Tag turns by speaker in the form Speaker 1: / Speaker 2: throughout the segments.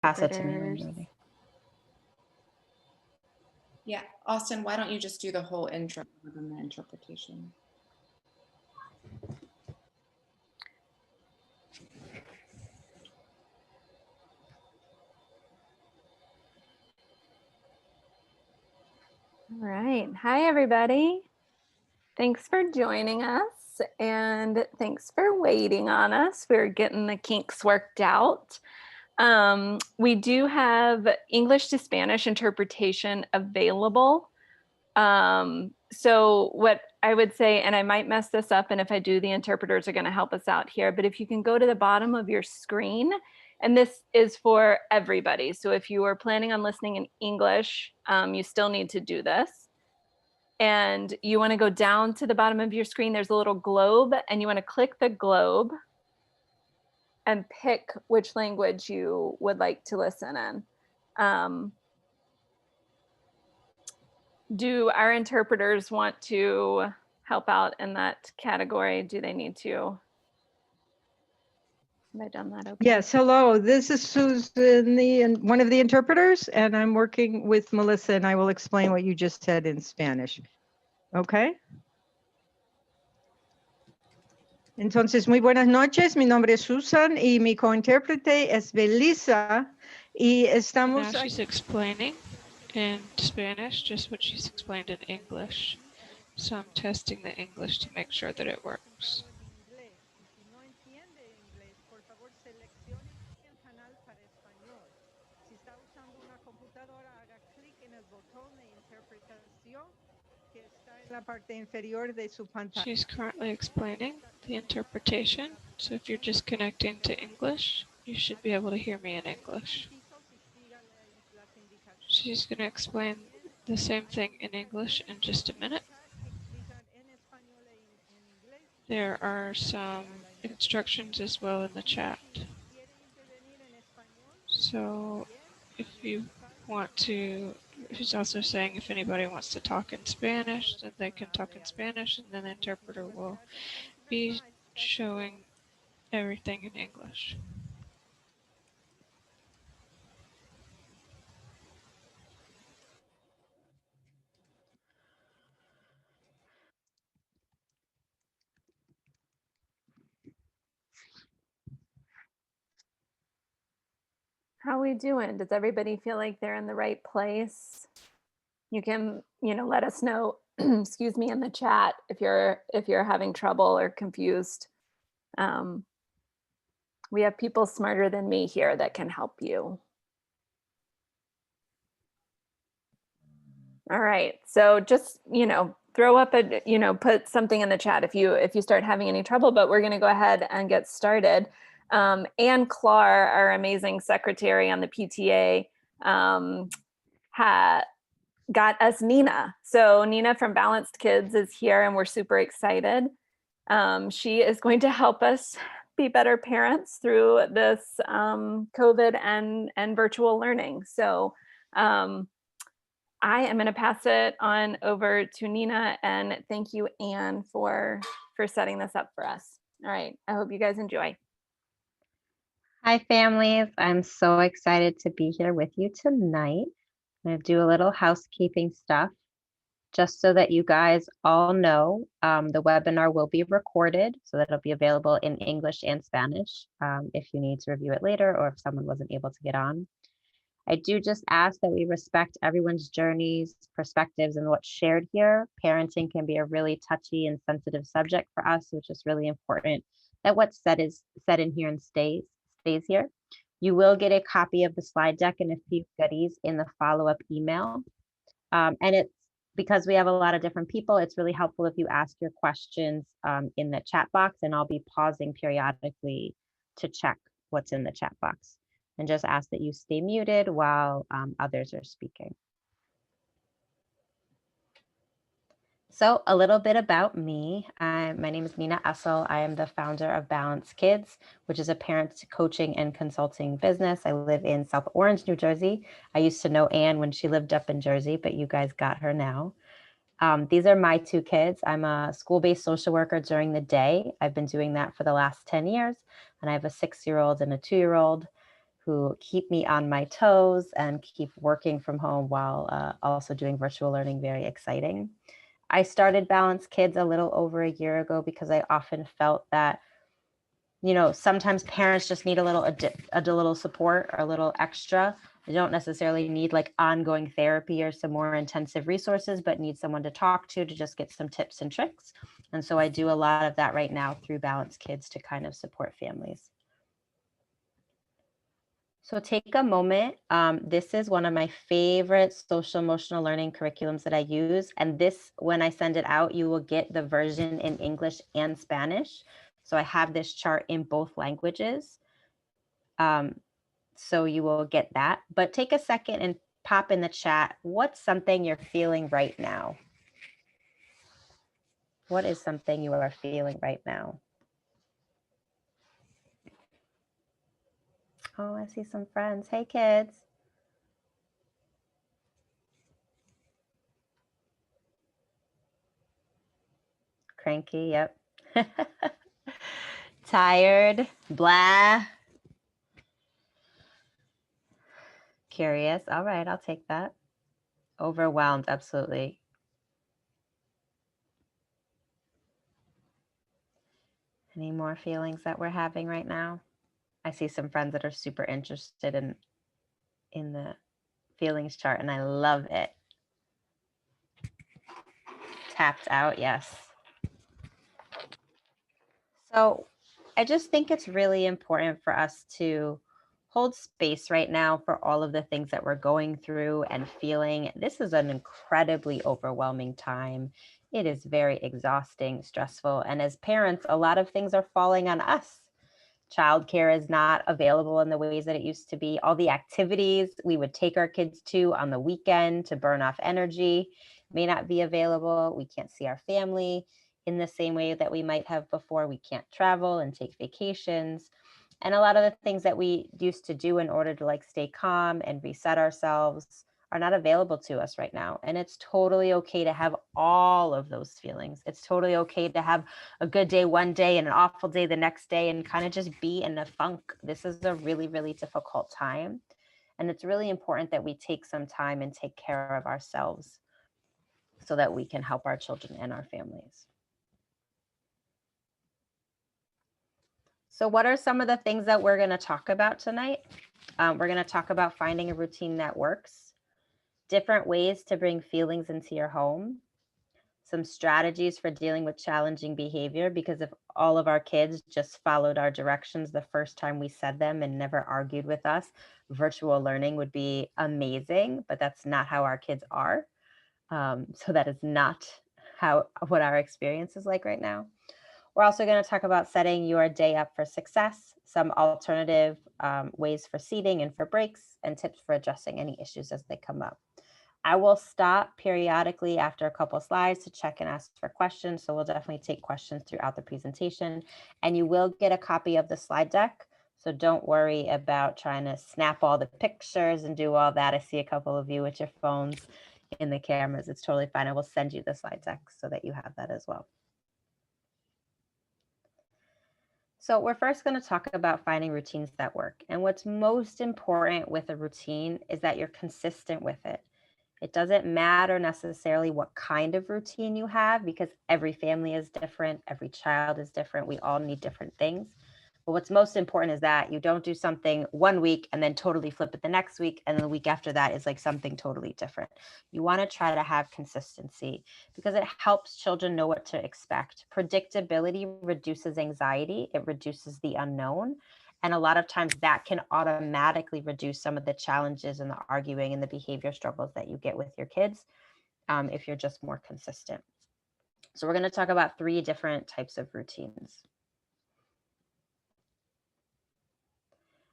Speaker 1: pass it to me when you're ready.
Speaker 2: Yeah, Austin, why don't you just do the whole intro and the interpretation?
Speaker 3: All right. Hi, everybody. Thanks for joining us and thanks for waiting on us. We're getting the kinks worked out. We do have English to Spanish interpretation available. So what I would say, and I might mess this up, and if I do, the interpreters are going to help us out here, but if you can go to the bottom of your screen, and this is for everybody. So if you are planning on listening in English, you still need to do this. And you want to go down to the bottom of your screen, there's a little globe, and you want to click the globe and pick which language you would like to listen in. Do our interpreters want to help out in that category? Do they need to? Have I done that okay?
Speaker 4: Yes, hello. This is Susan, one of the interpreters, and I'm working with Melissa, and I will explain what you just said in Spanish. Okay. Entonces, muy buenas noches. Mi nombre es Susan y mi cointérprete es Belisa. Y estamos.
Speaker 5: Now she's explaining in Spanish just what she's explained in English. So I'm testing the English to make sure that it works. She's currently explaining the interpretation, so if you're just connecting to English, you should be able to hear me in English. She's going to explain the same thing in English in just a minute. There are some instructions as well in the chat. So if you want to, she's also saying if anybody wants to talk in Spanish, then they can talk in Spanish, and then the interpreter will be showing everything in English.
Speaker 3: How are we doing? Does everybody feel like they're in the right place? You can, let us know, excuse me, in the chat if you're having trouble or confused. We have people smarter than me here that can help you. All right, so just, throw up put something in the chat if you start having any trouble, but we're gonna go ahead and get started. Ann Clark, our amazing secretary on the PTA, got us Nina. So Nina from Balanced Kids is here and we're super excited. She is going to help us be better parents through this COVID and virtual learning. So I am going to pass it on over to Nina, and thank you, Anne, for setting this up for us. All right, I hope you guys enjoy.
Speaker 1: Hi, families. I'm so excited to be here with you tonight. I'm going to do a little housekeeping stuff just so that you guys all know. The webinar will be recorded so that it'll be available in English and Spanish if you need to review it later or if someone wasn't able to get on. I do just ask that we respect everyone's journeys, perspectives, and what's shared here. Parenting can be a really touchy and sensitive subject for us, which is really important that what's said is said in here and stays here. You will get a copy of the slide deck and a few goodies in the follow-up email. And it's because we have a lot of different people, it's really helpful if you ask your questions in the chat box, and I'll be pausing periodically to check what's in the chat box. And just ask that you stay muted while others are speaking. So a little bit about me. My name is Nina Essel. I am the founder of Balanced Kids, which is a parent coaching and consulting business. I live in South Orange, New Jersey. I used to know Anne when she lived up in Jersey, but you guys got her now. These are my two kids. I'm a school-based social worker during the day. I've been doing that for the last 10 years. And I have a 6-year-old and a 2-year-old who keep me on my toes and keep working from home while also doing virtual learning very exciting. I started Balance Kids a little over a year ago because I often felt that, you know, sometimes parents just need a little support or a little extra. They don't necessarily need like ongoing therapy or some more intensive resources, but need someone to talk to just get some tips and tricks. And so I do a lot of that right now through Balance Kids to kind of support families. So take a moment. This is one of my favorite social emotional learning curriculums that I use. And this, when I send it out, you will get the version in English and Spanish. So I have this chart in both languages. So you will get that. But take a second and pop in the chat, what's something you're feeling right now? What is something you are feeling right now? Oh, I see some friends. Hey, kids. Cranky, yep. Tired, blah. Curious, all right, I'll take that. Overwhelmed, absolutely. Any more feelings that we're having right now? I see some friends that are super interested in the feelings chart, and I love it. Tapped out, yes. So I just think it's really important for us to hold space right now for all of the things that we're going through and feeling. This is an incredibly overwhelming time. It is very exhausting, stressful, and as parents, a lot of things are falling on us. Childcare is not available in the ways that it used to be. All the activities we would take our kids to on the weekend to burn off energy may not be available. We can't see our family in the same way that we might have before. We can't travel and take vacations. And a lot of the things that we used to do in order to like stay calm and reset ourselves are not available to us right now. And it's totally okay to have all of those feelings. It's totally okay to have a good day one day and an awful day the next day and kind of just be in a funk. This is a really, really difficult time. And it's really important that we take some time and take care of ourselves so that we can help our children and our families. So what are some of the things that we're going to talk about tonight? We're going to talk about finding a routine that works, different ways to bring feelings into your home, some strategies for dealing with challenging behavior, because if all of our kids just followed our directions the first time we said them and never argued with us, virtual learning would be amazing, but that's not how our kids are. So that is not what our experience is like right now. We're also going to talk about setting your day up for success, some alternative ways for seating and for breaks, and tips for addressing any issues as they come up. I will stop periodically after a couple of slides to check and ask for questions. So we'll definitely take questions throughout the presentation, and you will get a copy of the slide deck. So don't worry about trying to snap all the pictures and do all that. I see a couple of you with your phones in the cameras. It's totally fine. I will send you the slide deck so that you have that as well. So we're first going to talk about finding routines that work. And what's most important with a routine is that you're consistent with it. It doesn't matter necessarily what kind of routine you have, because every family is different, every child is different, we all need different things. But what's most important is that you don't do something one week and then totally flip it the next week, and then the week after that is like something totally different. You want to try to have consistency because it helps children know what to expect. Predictability reduces anxiety, it reduces the unknown. And a lot of times that can automatically reduce some of the challenges and the arguing and the behavior struggles that you get with your kids if you're just more consistent. So we're going to talk about 3 different types of routines.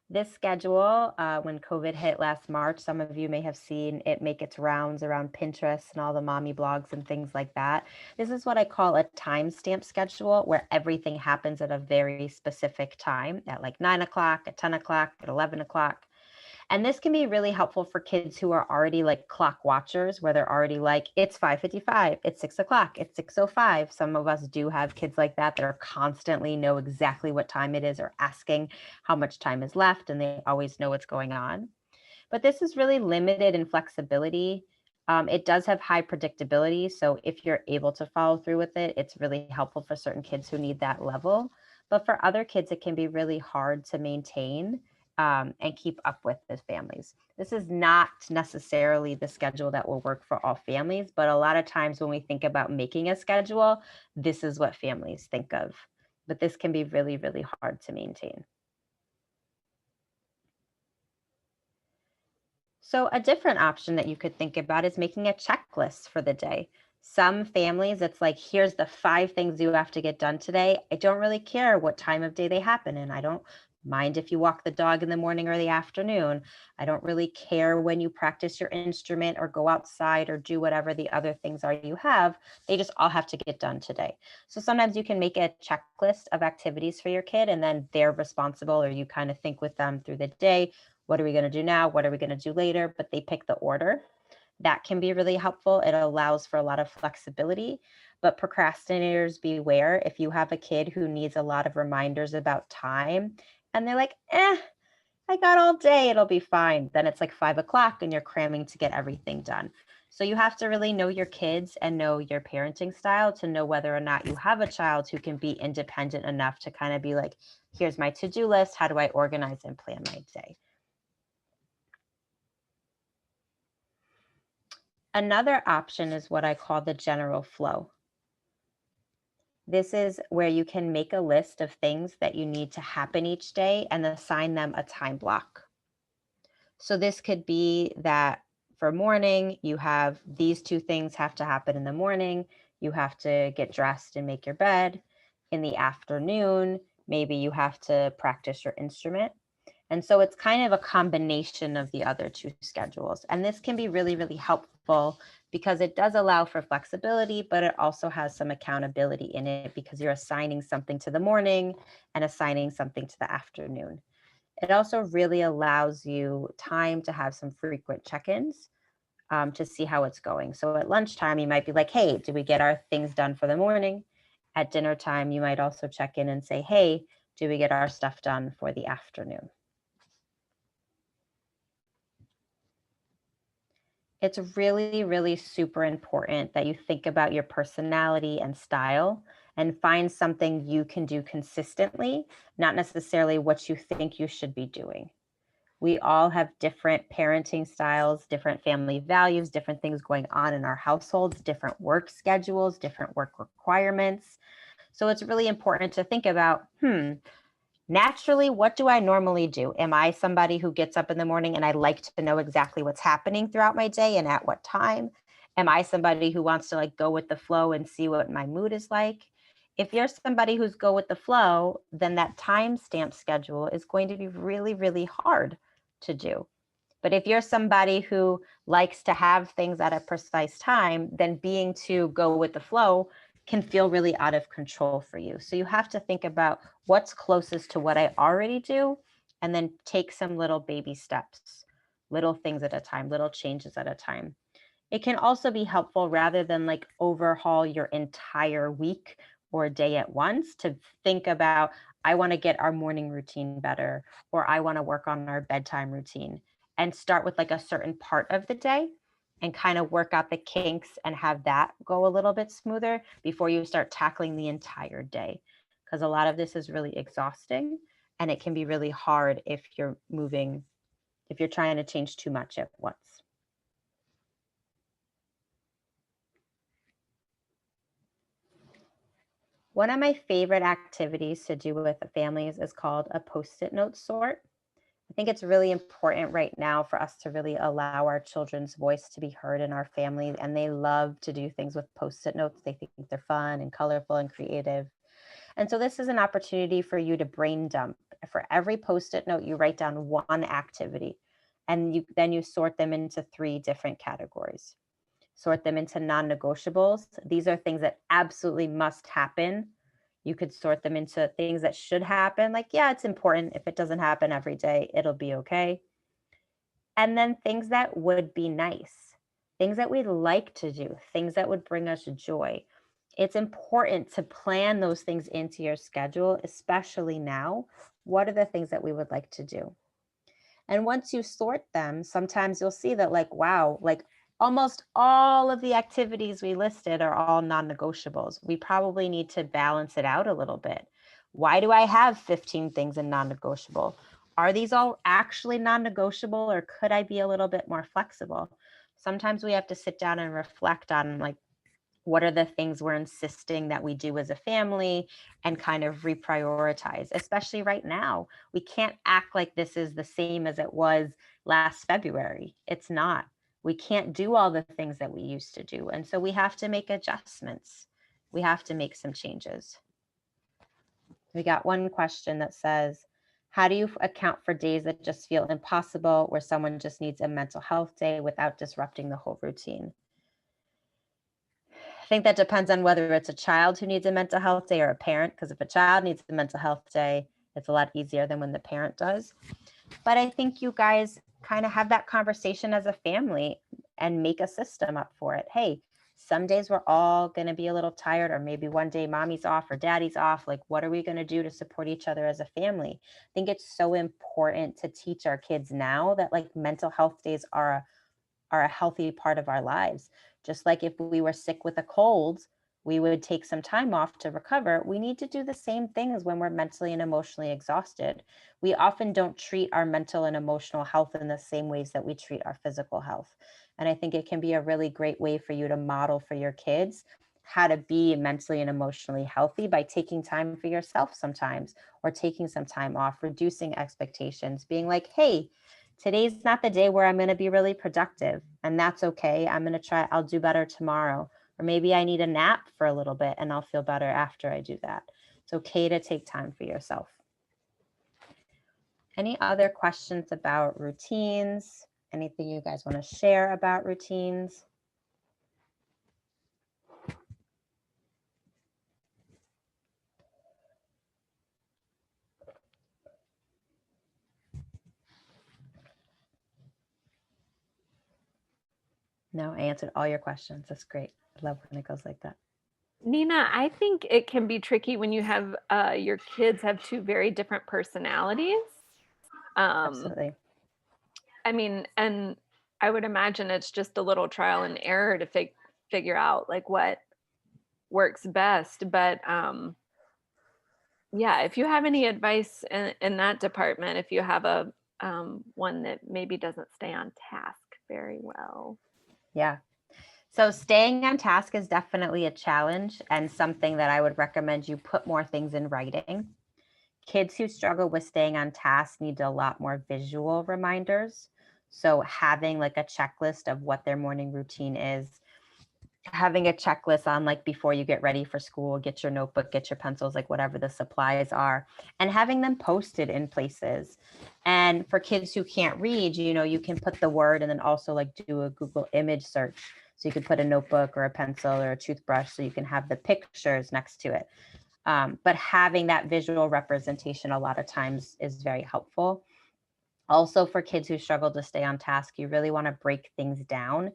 Speaker 1: This schedule, when COVID hit last March, some of you may have seen it make its rounds around Pinterest and all the mommy blogs and things like that. This is what I call a timestamp schedule, where everything happens at a very specific time at like 9 o'clock, at 10 o'clock, at 11 o'clock. And this can be really helpful for kids who are already like clock watchers, where they're already like, it's 5:55, it's 6 o'clock, it's 6:05. Some of us do have kids like that are constantly know exactly what time it is or asking how much time is left, and they always know what's going on. But this is really limited in flexibility. It does have high predictability. So if you're able to follow through with it, it's really helpful for certain kids who need that level. But for other kids, it can be really hard to maintain and keep up with as families. This is not necessarily the schedule that will work for all families, but a lot of times when we think about making a schedule, this is what families think of. But this can be really, really hard to maintain. So a different option that you could think about is making a checklist for the day. Some families, it's like, here's the 5 things you have to get done today. I don't really care what time of day they happen in. I don't mind if you walk the dog in the morning or the afternoon. I don't really care when you practice your instrument or go outside or do whatever the other things are you have. They just all have to get done today. So sometimes you can make a checklist of activities for your kid, and then they're responsible, or you kind of think with them through the day. What are we going to do now? What are we going to do later? But they pick the order. That can be really helpful. It allows for a lot of flexibility, but procrastinators beware. If you have a kid who needs a lot of reminders about time and they're like, I got all day, it'll be fine. Then it's like 5 o'clock and you're cramming to get everything done. So you have to really know your kids and know your parenting style to know whether or not you have a child who can be independent enough to kind of be like, here's my to-do list. How do I organize and plan my day? Another option is what I call the general flow. This is where you can make a list of things that you need to happen each day and assign them a time block. So this could be that for morning, you have these 2 things have to happen in the morning. You have to get dressed and make your bed. In the afternoon, maybe you have to practice your instrument. And so it's kind of a combination of the other 2 schedules. And this can be really, really helpful because it does allow for flexibility, but it also has some accountability in it because you're assigning something to the morning and assigning something to the afternoon. It also really allows you time to have some frequent check-ins to see how it's going. So at lunchtime, you might be like, hey, did we get our things done for the morning? At dinner time, you might also check in and say, hey, do we get our stuff done for the afternoon? It's really, really super important that you think about your personality and style and find something you can do consistently, not necessarily what you think you should be doing. We all have different parenting styles, different family values, different things going on in our households, different work schedules, different work requirements. So it's really important to think about, naturally, what do I normally do? Am I somebody who gets up in the morning and I like to know exactly what's happening throughout my day and at what time? Am I somebody who wants to like go with the flow and see what my mood is like? If you're somebody who's go with the flow, then that timestamp schedule is going to be really, really hard to do. But if you're somebody who likes to have things at a precise time, then being to go with the flow can feel really out of control for you. So you have to think about what's closest to what I already do, and then take some little baby steps, little things at a time, little changes at a time. It can also be helpful rather than like overhaul your entire week or day at once to think about, I want to get our morning routine better, or I want to work on our bedtime routine, and start with like a certain part of the day and kind of work out the kinks and have that go a little bit smoother before you start tackling the entire day. Because a lot of this is really exhausting and it can be really hard if you're trying to change too much at once. One of my favorite activities to do with the families is called a Post-it note sort. I think it's really important right now for us to really allow our children's voice to be heard in our family, and they love to do things with Post-it notes. They think they're fun and colorful and creative. And so this is an opportunity for you to brain dump. For every Post-it note, you write down one activity, and then you sort them into 3 different categories. Sort them into non-negotiables. These are things that absolutely must happen. You could sort them into things that should happen. Like, yeah, it's important. If it doesn't happen every day, it'll be okay. And then things that would be nice, things that we'd like to do, things that would bring us joy. It's important to plan those things into your schedule, especially now. What are the things that we would like to do? And once you sort them, sometimes you'll see that, like, wow, like almost all of the activities we listed are all non-negotiables. We probably need to balance it out a little bit. Why do I have 15 things in non-negotiable? Are these all actually non-negotiable, or could I be a little bit more flexible? Sometimes we have to sit down and reflect on, like, what are the things we're insisting that we do as a family, and kind of reprioritize, especially right now. We can't act like this is the same as it was last February. It's not. We can't do all the things that we used to do. And so we have to make adjustments. We have to make some changes. We got one question that says, how do you account for days that just feel impossible, where someone just needs a mental health day without disrupting the whole routine? I think that depends on whether it's a child who needs a mental health day or a parent, because if a child needs a mental health day, it's a lot easier than when the parent does. But I think you guys kind of have that conversation as a family and make a system up for it. Hey, some days we're all going to be a little tired, or maybe one day mommy's off or daddy's off. Like, what are we going to do to support each other as a family? I think it's so important to teach our kids now that, like, mental health days are a healthy part of our lives. Just like if we were sick with a cold, we would take some time off to recover. We need to do the same thing as when we're mentally and emotionally exhausted. We often don't treat our mental and emotional health in the same ways that we treat our physical health. And I think it can be a really great way for you to model for your kids how to be mentally and emotionally healthy by taking time for yourself sometimes, or taking some time off, reducing expectations, being like, hey, today's not the day where I'm going to be really productive, and that's okay. I'm going to try, I'll do better tomorrow. Or maybe I need a nap for a little bit and I'll feel better after I do that. It's okay to take time for yourself. Any other questions about routines? Anything you guys want to share about routines? No, I answered all your questions. That's great. I love when it goes like that.
Speaker 3: Nina, I think it can be tricky when you have your kids have two very different personalities.
Speaker 1: Absolutely.
Speaker 3: I mean, and I would imagine it's just a little trial and error to figure out like what works best. But yeah, if you have any advice in that department, if you have a one that maybe doesn't stay on task very well.
Speaker 1: Yeah. So staying on task is definitely a challenge, and something that I would recommend you put more things in writing. Kids who struggle with staying on task need a lot more visual reminders. So having like a checklist of what their morning routine is, having a checklist on, like, before you get ready for school, get your notebook, get your pencils, like whatever the supplies are, and having them posted in places. And for kids who can't read, you can put the word and then also like do a Google image search. So you could put a notebook or a pencil or a toothbrush so you can have the pictures next to it. But having that visual representation a lot of times is very helpful. Also, for kids who struggle to stay on task, you really want to break things down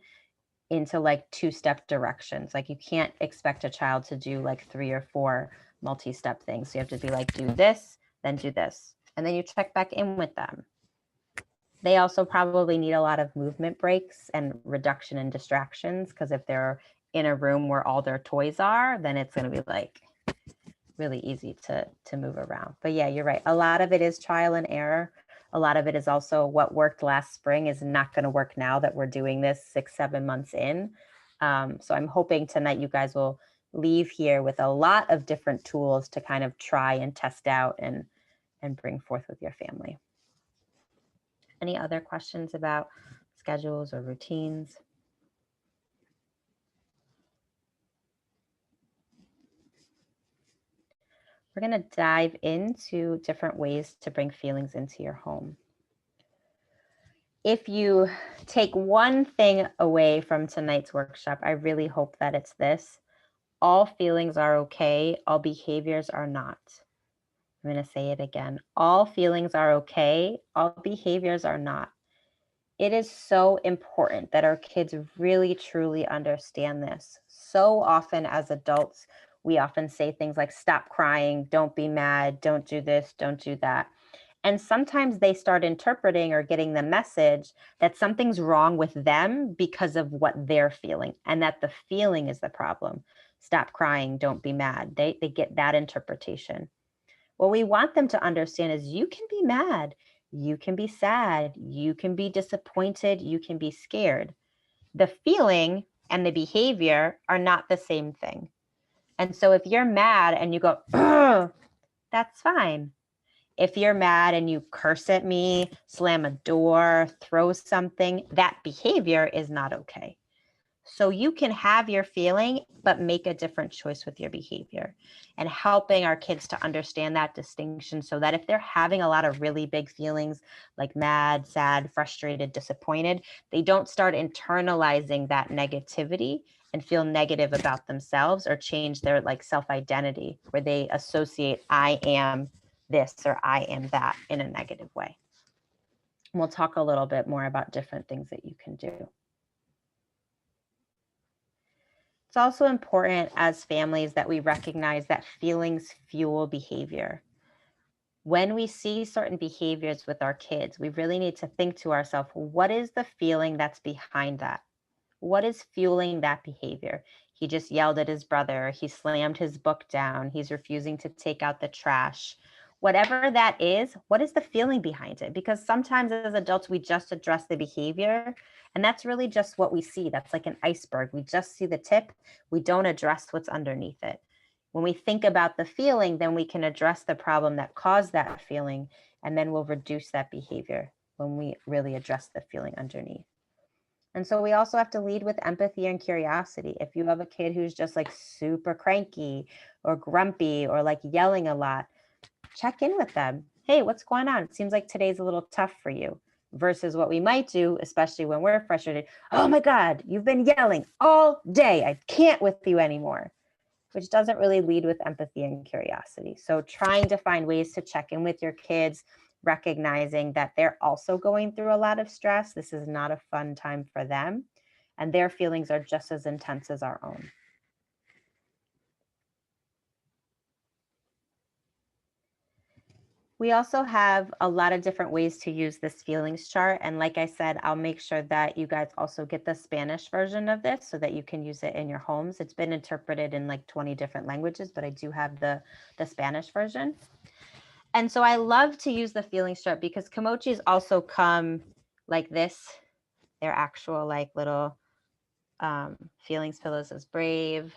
Speaker 1: into like two-step directions. Like, you can't expect a child to do like 3 or 4 multi-step things. So you have to be like, do this, then do this. And then you check back in with them. They also probably need a lot of movement breaks and reduction in distractions, because if they're in a room where all their toys are, then it's going to be like really easy to move around. But yeah, you're right. A lot of it is trial and error. A lot of it is also what worked last spring is not going to work now that we're doing this 6-7 months in. So I'm hoping tonight you guys will leave here with a lot of different tools to kind of try and test out and bring forth with your family. Any other questions about schedules or routines? We're going to dive into different ways to bring feelings into your home. If you take one thing away from tonight's workshop, I really hope that it's this: all feelings are okay, all behaviors are not. I'm going to say it again. All feelings are okay, all behaviors are not. It is so important that our kids really truly understand this. So often as adults, we often say things like, stop crying, don't be mad, don't do this, don't do that. And sometimes they start interpreting or getting the message that something's wrong with them because of what they're feeling, and that the feeling is the problem. Stop crying, don't be mad. They get that interpretation. What we want them to understand is you can be mad, you can be sad, you can be disappointed, you can be scared. The feeling and the behavior are not the same thing. And so if you're mad and you go, "Ugh," that's fine. If you're mad and you curse at me, slam a door, throw something, that behavior is not okay. So you can have your feeling, but make a different choice with your behavior, and helping our kids to understand that distinction so that if they're having a lot of really big feelings like mad, sad, frustrated, disappointed, they don't start internalizing that negativity and feel negative about themselves or change their like self-identity where they associate I am this or I am that in a negative way. We'll talk a little bit more about different things that you can do. It's also important as families that we recognize that feelings fuel behavior. When we see certain behaviors with our kids, we really need to think to ourselves, what is the feeling that's behind that? What is fueling that behavior? He just yelled at his brother. He slammed his book down. He's refusing to take out the trash. Whatever that is, what is the feeling behind it? Because sometimes as adults, we just address the behavior, and that's really just what we see. That's like an iceberg. We just see the tip. We don't address what's underneath it. When we think about the feeling, then we can address the problem that caused that feeling, and then we'll reduce that behavior when we really address the feeling underneath. And so we also have to lead with empathy and curiosity. If you have a kid who's just like super cranky or grumpy or like yelling a lot, check in with them. Hey, what's going on? It seems like today's a little tough for you. Versus what we might do, especially when we're frustrated. Oh my God, you've been yelling all day. I can't with you anymore, which doesn't really lead with empathy and curiosity. So trying to find ways to check in with your kids, recognizing that they're also going through a lot of stress. This is not a fun time for them, and their feelings are just as intense as our own. We also have a lot of different ways to use this feelings chart. And like I said, I'll make sure that you guys also get the Spanish version of this so that you can use it in your homes. It's been interpreted in like 20 different languages, but I do have the Spanish version. And so I love to use the feelings chart because Kimochis also come like this. They're actual like little feelings pillows as brave.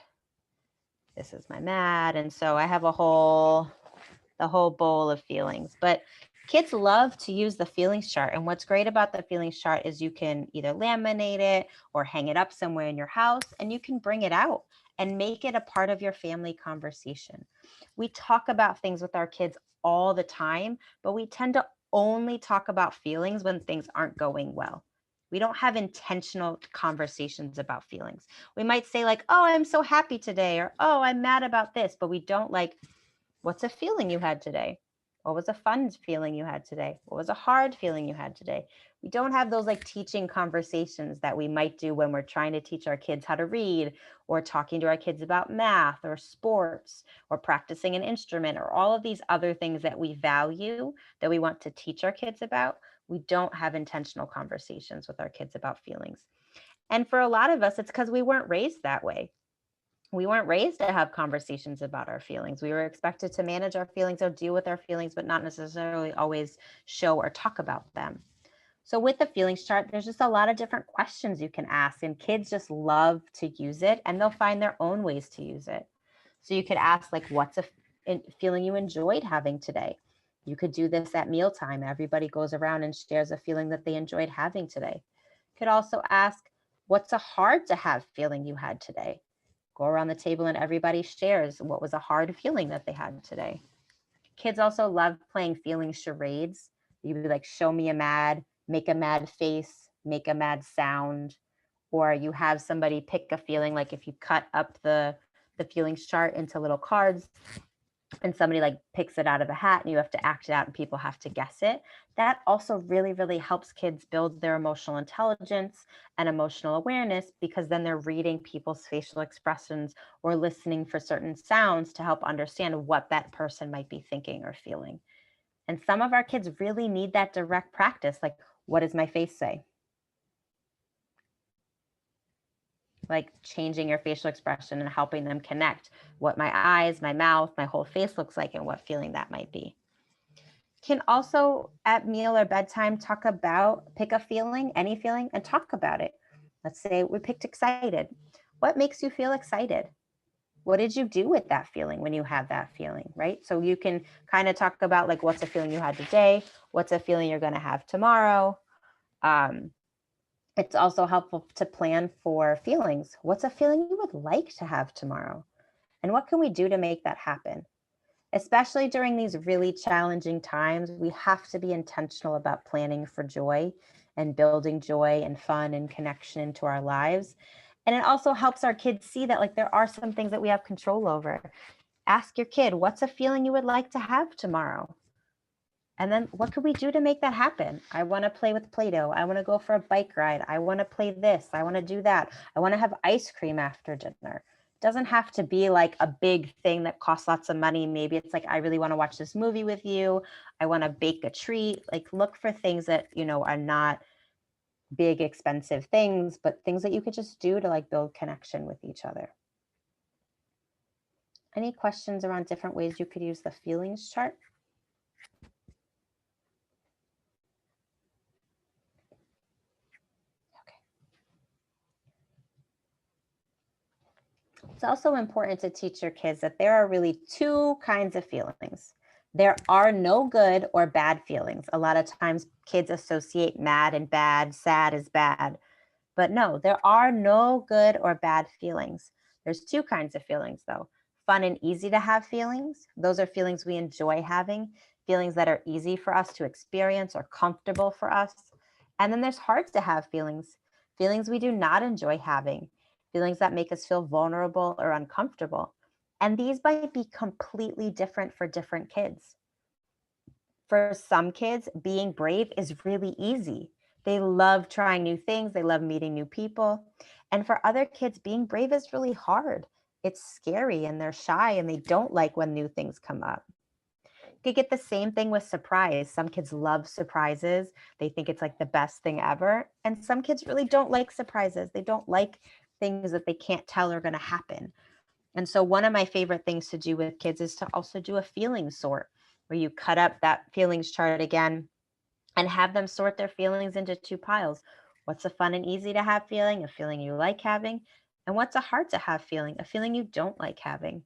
Speaker 1: This is my mad. And so I have the whole bowl of feelings. But kids love to use the feelings chart. And what's great about the feelings chart is you can either laminate it or hang it up somewhere in your house, and you can bring it out and make it a part of your family conversation. We talk about things with our kids all the time, but we tend to only talk about feelings when things aren't going well. We don't have intentional conversations about feelings. We might say like, oh, I'm so happy today, or oh, I'm mad about this, but we don't like, what's a feeling you had today? What was a fun feeling you had today? What was a hard feeling you had today? We don't have those like teaching conversations that we might do when we're trying to teach our kids how to read, or talking to our kids about math or sports or practicing an instrument, or all of these other things that we value that we want to teach our kids about. We don't have intentional conversations with our kids about feelings. And for a lot of us, it's because we weren't raised that way. We weren't raised to have conversations about our feelings. We were expected to manage our feelings or deal with our feelings, but not necessarily always show or talk about them. So with the feelings chart, there's just a lot of different questions you can ask, and kids just love to use it, and they'll find their own ways to use it. So you could ask like, what's a feeling you enjoyed having today? You could do this at mealtime. Everybody goes around and shares a feeling that they enjoyed having today. You could also ask, what's a hard to have feeling you had today? Go around the table and everybody shares what was a hard feeling that they had today. Kids also love playing feeling charades. You'd be like, show me a mad, make a mad face, make a mad sound. Or you have somebody pick a feeling, like if you cut up the feelings chart into little cards, and somebody like picks it out of a hat and you have to act it out and people have to guess it, that also really, really helps kids build their emotional intelligence and emotional awareness, because then they're reading people's facial expressions or listening for certain sounds to help understand what that person might be thinking or feeling. And some of our kids really need that direct practice. Like, what does my face say? Like changing your facial expression and helping them connect what my eyes, my mouth, my whole face looks like and what feeling that might be. Can also at meal or bedtime pick a feeling, any feeling, and talk about it. Let's say we picked excited. What makes you feel excited? What did you do with that feeling when you had that feeling, right? So you can kind of talk about like, what's a feeling you had today? What's a feeling you're going to have tomorrow? It's also helpful to plan for feelings. What's a feeling you would like to have tomorrow? And what can we do to make that happen? Especially during these really challenging times, we have to be intentional about planning for joy and building joy and fun and connection into our lives. And it also helps our kids see that like there are some things that we have control over. Ask your kid, what's a feeling you would like to have tomorrow? And then what could we do to make that happen? I want to play with Play-Doh. I want to go for a bike ride. I want to play this. I want to do that. I want to have ice cream after dinner. It doesn't have to be like a big thing that costs lots of money. Maybe it's like, I really want to watch this movie with you. I want to bake a treat. Like, look for things that, you know, are not big, expensive things, but things that you could just do to like build connection with each other. Any questions around different ways you could use the feelings chart? It's also important to teach your kids that there are really two kinds of feelings. There are no good or bad feelings. A lot of times kids associate mad and bad, sad as bad. But no, there are no good or bad feelings. There's two kinds of feelings though. Fun and easy to have feelings. Those are feelings we enjoy having, feelings that are easy for us to experience or comfortable for us. And then there's hard to have feelings, feelings we do not enjoy having, feelings that make us feel vulnerable or uncomfortable. And these might be completely different for different kids. For some kids, being brave is really easy. They love trying new things, they love meeting new people. And for other kids, being brave is really hard. It's scary and they're shy and they don't like when new things come up. You could get the same thing with surprise. Some kids love surprises. They think it's like the best thing ever. And some kids really don't like surprises. They don't like things that they can't tell are going to happen. And so one of my favorite things to do with kids is to also do a feeling sort, where you cut up that feelings chart again and have them sort their feelings into two piles. What's a fun and easy to have feeling, a feeling you like having, and what's a hard to have feeling, a feeling you don't like having.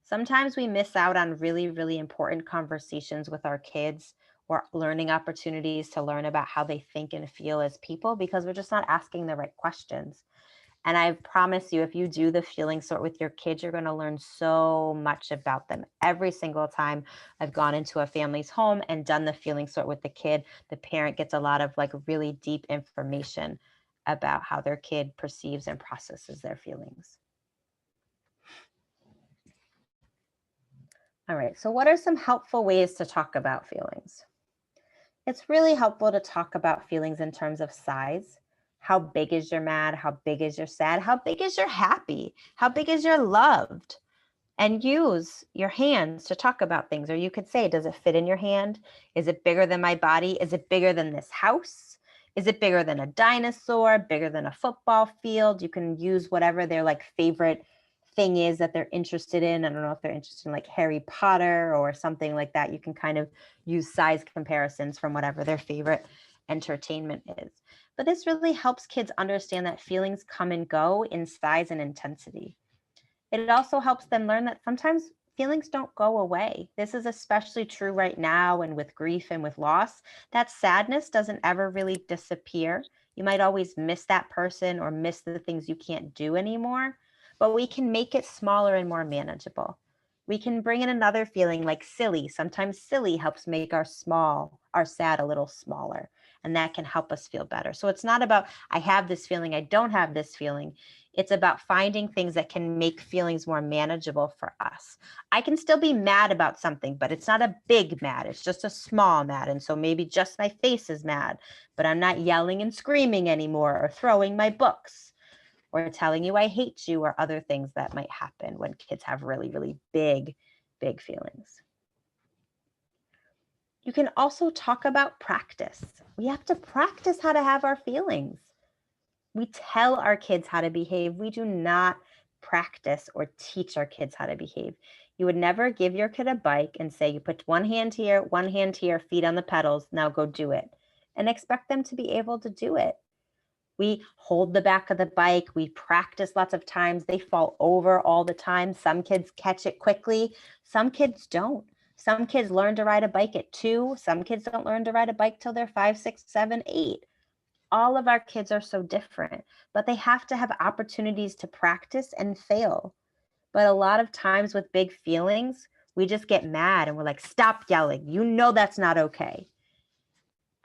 Speaker 1: Sometimes we miss out on really, really important conversations with our kids or learning opportunities to learn about how they think and feel as people because we're just not asking the right questions. And I promise you, if you do the feeling sort with your kids, you're going to learn so much about them. Every single time I've gone into a family's home and done the feeling sort with the kid, the parent gets a lot of like really deep information about how their kid perceives and processes their feelings. All right, so what are some helpful ways to talk about feelings? It's really helpful to talk about feelings in terms of size. How big is your mad? How big is your sad? How big is your happy? How big is your loved? And use your hands to talk about things. Or you could say, does it fit in your hand? Is it bigger than my body? Is it bigger than this house? Is it bigger than a dinosaur? Bigger than a football field? You can use whatever their like favorite thing is that they're interested in. I don't know if they're interested in like Harry Potter or something like that. You can kind of use size comparisons from whatever their favorite entertainment is. But this really helps kids understand that feelings come and go in size and intensity. It also helps them learn that sometimes feelings don't go away. This is especially true right now and with grief and with loss. That sadness doesn't ever really disappear. You might always miss that person or miss the things you can't do anymore, but we can make it smaller and more manageable. We can bring in another feeling like silly. Sometimes silly helps make our sad a little smaller. and that can help us feel better. So it's not about, I have this feeling, I don't have this feeling. It's about finding things that can make feelings more manageable for us. I can still be mad about something, but it's not a big mad. It's just a small mad. And so maybe just my face is mad, but I'm not yelling and screaming anymore or throwing my books or telling you I hate you or other things that might happen when kids have really, really big feelings. You can also talk about practice. We have to practice how to have our feelings. We tell our kids how to behave. We do not practice or teach our kids how to behave. You would never give your kid a bike and say, you put one hand here, feet on the pedals, now go do it, and expect them to be able to do it. We hold the back of the bike. We practice lots of times. They fall over all the time. Some kids catch it quickly. Some kids don't. Some kids learn to ride a bike at 2. Some kids don't learn to ride a bike till they're 5, 6, 7, 8. All of our kids are so different, but they have to have opportunities to practice and fail. But a lot of times with big feelings, we just get mad and we're like, stop yelling. You know that's not okay.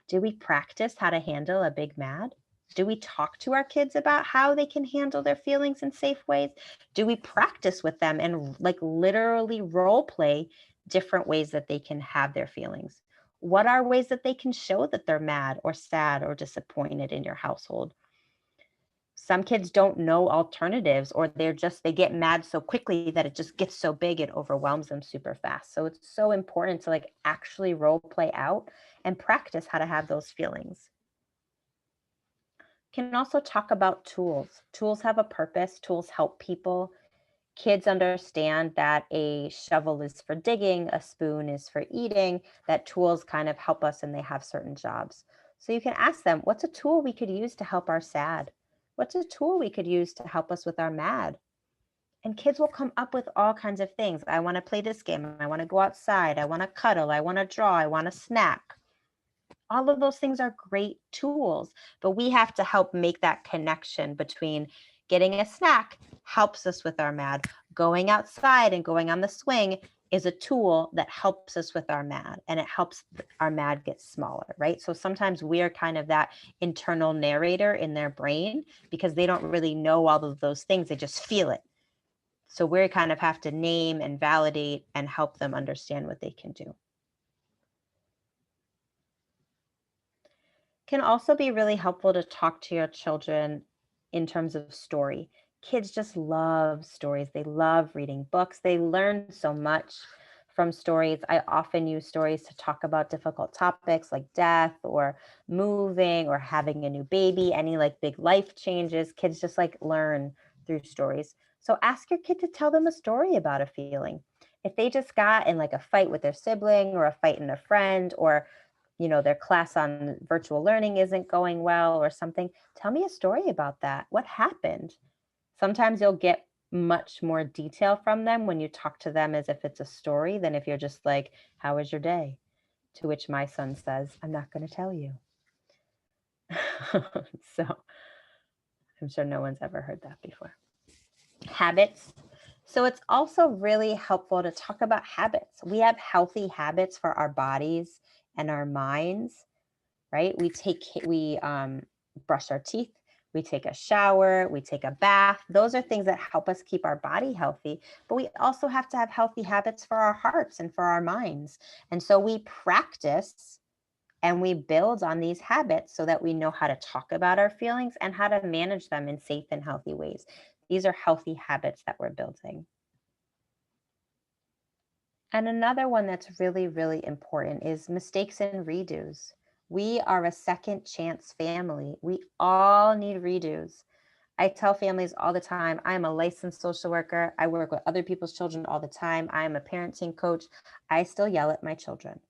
Speaker 1: Do we practice how to handle a big mad? Do we talk to our kids about how they can handle their feelings in safe ways? Do we practice with them and like literally role play different ways that they can have their feelings? What are ways that they can show that they're mad or sad or disappointed in your household? Some kids don't know alternatives, or they get mad so quickly that it just gets so big, it overwhelms them super fast. So it's so important to like actually role play out and practice how to have those feelings. Can also talk about tools. Tools have a purpose. Tools help people. Kids understand that a shovel is for digging, a spoon is for eating, that tools kind of help us and they have certain jobs. So you can ask them, what's a tool we could use to help our sad? What's a tool we could use to help us with our mad? And kids will come up with all kinds of things. I want to play this game. I want to go outside. I want to cuddle. I want to draw. I want to snack. All of those things are great tools, but we have to help make that connection between getting a snack helps us with our mad. Going outside and going on the swing is a tool that helps us with our mad, and it helps our mad get smaller, right? So sometimes we are kind of that internal narrator in their brain because they don't really know all of those things. They just feel it. So we kind of have to name and validate and help them understand what they can do. Can also be really helpful to talk to your children in terms of story. Kids just love stories. They love reading books. They learn so much from stories. I often use stories to talk about difficult topics like death or moving or having a new baby, any like big life changes. Kids just like learn through stories. So ask your kid to tell them a story about a feeling. If they just got in like a fight with their sibling or a fight in a friend, or their class on virtual learning isn't going well or something, tell me a story about that. What happened? Sometimes you'll get much more detail from them when you talk to them as if it's a story than if you're just like, how was your day? To which my son says, I'm not going to tell you. So I'm sure no one's ever heard that before. Habits. So it's also really helpful to talk about habits. We have healthy habits for our bodies and our minds, right? We brush our teeth, we take a shower, we take a bath. Those are things that help us keep our body healthy, but we also have to have healthy habits for our hearts and for our minds. And so we practice and we build on these habits so that we know how to talk about our feelings and how to manage them in safe and healthy ways. These are healthy habits that we're building. And another one that's really, really important is mistakes and redos. We are a second chance family. We all need redos. I tell families all the time, I'm a licensed social worker. I work with other people's children all the time. I am a parenting coach. I still yell at my children.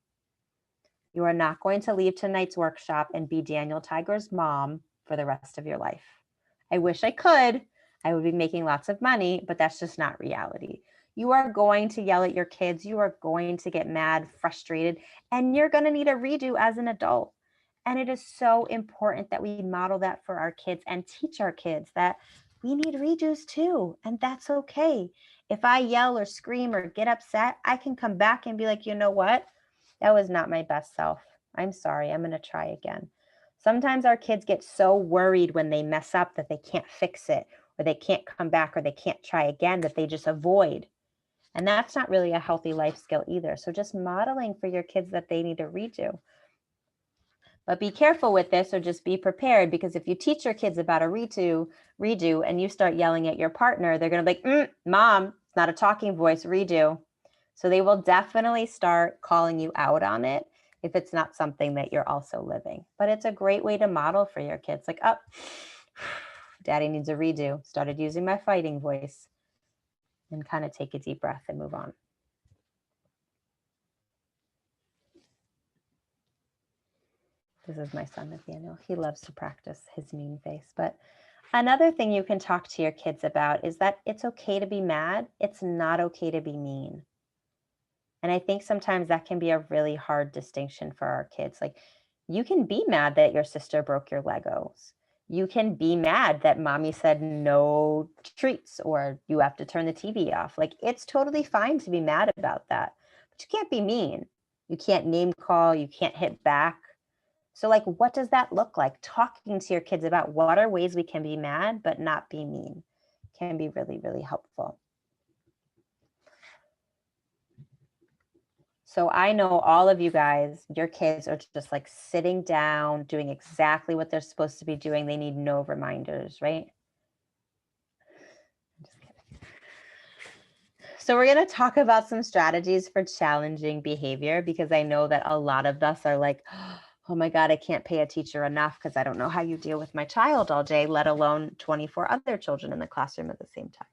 Speaker 1: You are not going to leave tonight's workshop and be Daniel Tiger's mom for the rest of your life. I wish I could. I would be making lots of money, but that's just not reality. You are going to yell at your kids. You are going to get mad, frustrated, and you're going to need a redo as an adult. And it is so important that we model that for our kids and teach our kids that we need redos too. And that's okay. If I yell or scream or get upset, I can come back and be like, you know what? That was not my best self. I'm sorry. I'm going to try again. Sometimes our kids get so worried when they mess up that they can't fix it, or they can't come back, or they can't try again, that they just avoid. And that's not really a healthy life skill either. So just modeling for your kids that they need to redo. But be careful with this, or just be prepared, because if you teach your kids about a redo, and you start yelling at your partner, they're going to be like, Mom, it's not a talking voice, redo. So they will definitely start calling you out on it if it's not something that you're also living. But it's a great way to model for your kids. Like, Daddy needs a redo. Started using my fighting voice. And kind of take a deep breath and move on. This is my son, Nathaniel. He loves to practice his mean face. But another thing you can talk to your kids about is that it's okay to be mad. It's not okay to be mean. And I think sometimes that can be a really hard distinction for our kids. Like, you can be mad that your sister broke your Legos. You can be mad that mommy said no treats, or you have to turn the TV off. Like, it's totally fine to be mad about that, but you can't be mean. You can't name call, you can't hit back. So like, what does that look like? Talking to your kids about what are ways we can be mad but not be mean can be really, really helpful. So I know all of you guys, your kids are just like sitting down, doing exactly what they're supposed to be doing. They need no reminders, right? I'm just kidding. So we're going to talk about some strategies for challenging behavior, because I know that a lot of us are like, oh my God, I can't pay a teacher enough because I don't know how you deal with my child all day, let alone 24 other children in the classroom at the same time.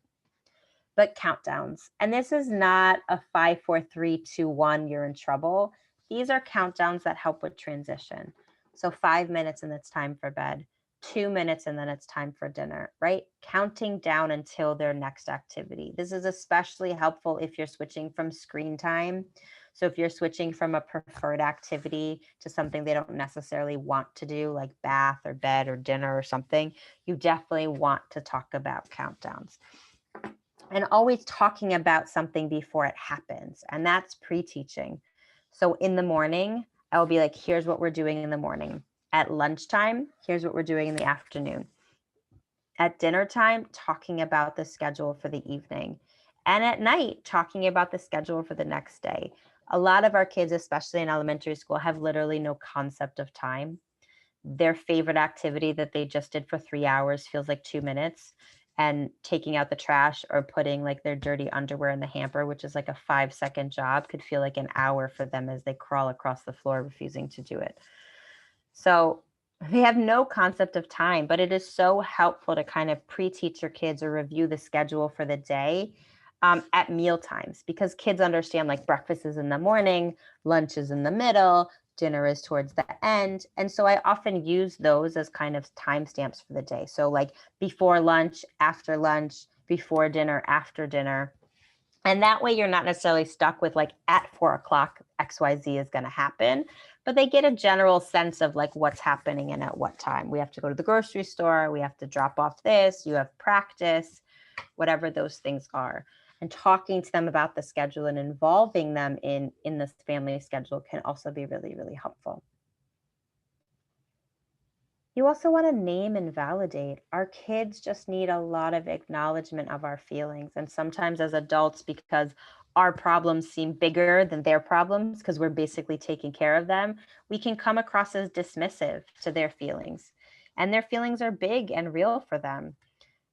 Speaker 1: But countdowns. And this is not a 5, 4, 3, 2, 1, you're in trouble. These are countdowns that help with transition. So 5 minutes and it's time for bed, 2 minutes and then it's time for dinner, right? Counting down until their next activity. This is especially helpful if you're switching from screen time. So if you're switching from a preferred activity to something they don't necessarily want to do, like bath or bed or dinner or something, you definitely want to talk about countdowns. And always talking about something before it happens. And that's pre-teaching. So in the morning, I'll be like, here's what we're doing in the morning. At lunchtime, here's what we're doing in the afternoon. At dinner time, talking about the schedule for the evening. And at night, talking about the schedule for the next day. A lot of our kids, especially in elementary school, have literally no concept of time. Their favorite activity that they just did for 3 hours feels like 2 minutes. And taking out the trash or putting like their dirty underwear in the hamper, which is like a 5-second job, could feel like an hour for them as they crawl across the floor, refusing to do it. So they have no concept of time, but it is so helpful to kind of pre-teach your kids or review the schedule for the day at meal times, because kids understand like breakfast is in the morning, lunch is in the middle, dinner is towards the end. And so I often use those as kind of timestamps for the day. So like before lunch, after lunch, before dinner, after dinner. And that way you're not necessarily stuck with like at 4 o'clock, XYZ is going to happen, but they get a general sense of like what's happening and at what time. We have to go to the grocery store. We have to drop off this. You have practice, whatever those things are. And talking to them about the schedule and involving them in this family schedule can also be really, really helpful. You also want to name and validate. Our kids just need a lot of acknowledgement of our feelings. And sometimes as adults, because our problems seem bigger than their problems, because we're basically taking care of them, we can come across as dismissive to their feelings. And their feelings are big and real for them.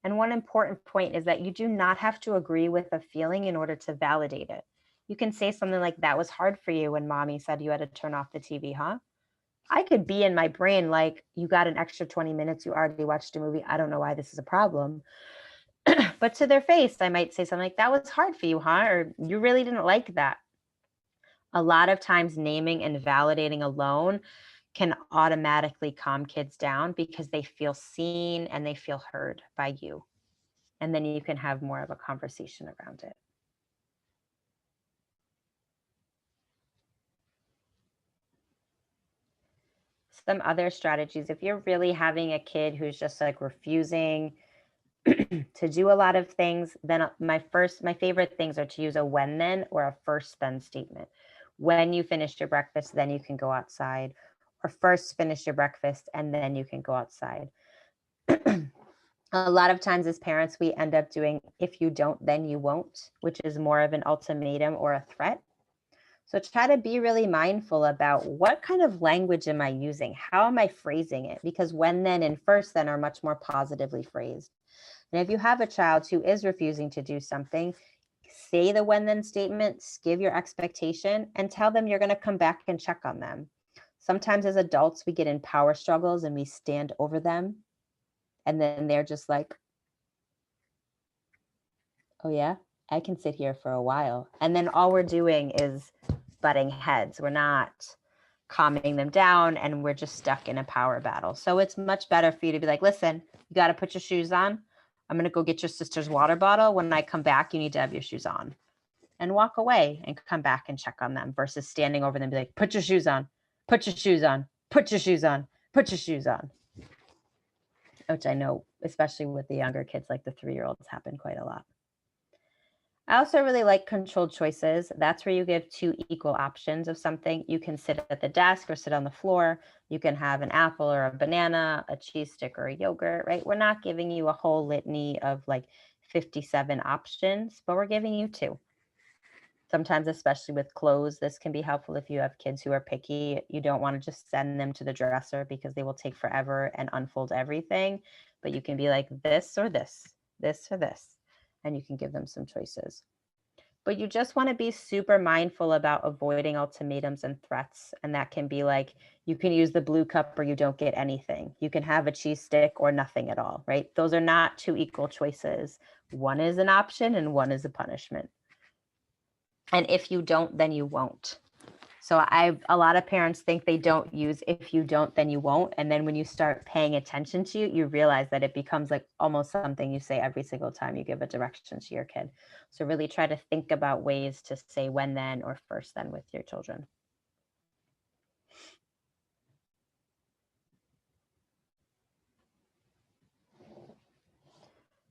Speaker 1: And one important point is that you do not have to agree with a feeling in order to validate it. You can say something like, that was hard for you when mommy said you had to turn off the TV, huh? I could be in my brain like, you got an extra 20 minutes, you already watched a movie, I don't know why this is a problem. But to their face, I might say something like, that was hard for you, huh? Or you really didn't like that. A lot of times naming and validating alone can automatically calm kids down, because they feel seen and they feel heard by you. And then you can have more of a conversation around it. Some other strategies, if you're really having a kid who's just like refusing to do a lot of things, then my favorite things are to use a when then or a first then statement. When you finish your breakfast, then you can go outside. or first finish your breakfast and then you can go outside. A lot of times as parents, we end up doing, if you don't, then you won't, which is more of an ultimatum or a threat. So try to be really mindful about what kind of language am I using? How am I phrasing it? Because when then and first then are much more positively phrased. And if you have a child who is refusing to do something, say the when then statements, give your expectation, and tell them you're going to come back and check on them. Sometimes as adults, we get in power struggles and we stand over them. And then they're just like, oh yeah, I can sit here for a while. And then all we're doing is butting heads. We're not calming them down and we're just stuck in a power battle. So it's much better for you to be like, listen, you got to put your shoes on. I'm going to go get your sister's water bottle. When I come back, you need to have your shoes on, and walk away and come back and check on them versus standing over them and be like, put your shoes on, put your shoes on, put your shoes on, put your shoes on. Which I know, especially with the younger kids, like the 3-year-olds, happen quite a lot. I also really like controlled choices. That's where you give 2 equal options of something. You can sit at the desk or sit on the floor. You can have an apple or a banana, a cheese stick or a yogurt, right? We're not giving you a whole litany of like 57 options, but we're giving you 2. Sometimes, especially with clothes, this can be helpful if you have kids who are picky. You don't want to just send them to the dresser because they will take forever and unfold everything. But you can be like this or this, this or this, and you can give them some choices. But you just want to be super mindful about avoiding ultimatums and threats. And that can be like, you can use the blue cup or you don't get anything. You can have a cheese stick or nothing at all, right? Those are not 2 equal choices. One is an option and one is a punishment. And if you don't, then you won't. So a lot of parents think they don't use if you don't, then you won't. And then when you start paying attention to it, you realize that it becomes like almost something you say every single time you give a direction to your kid. So really try to think about ways to say when then or first then with your children.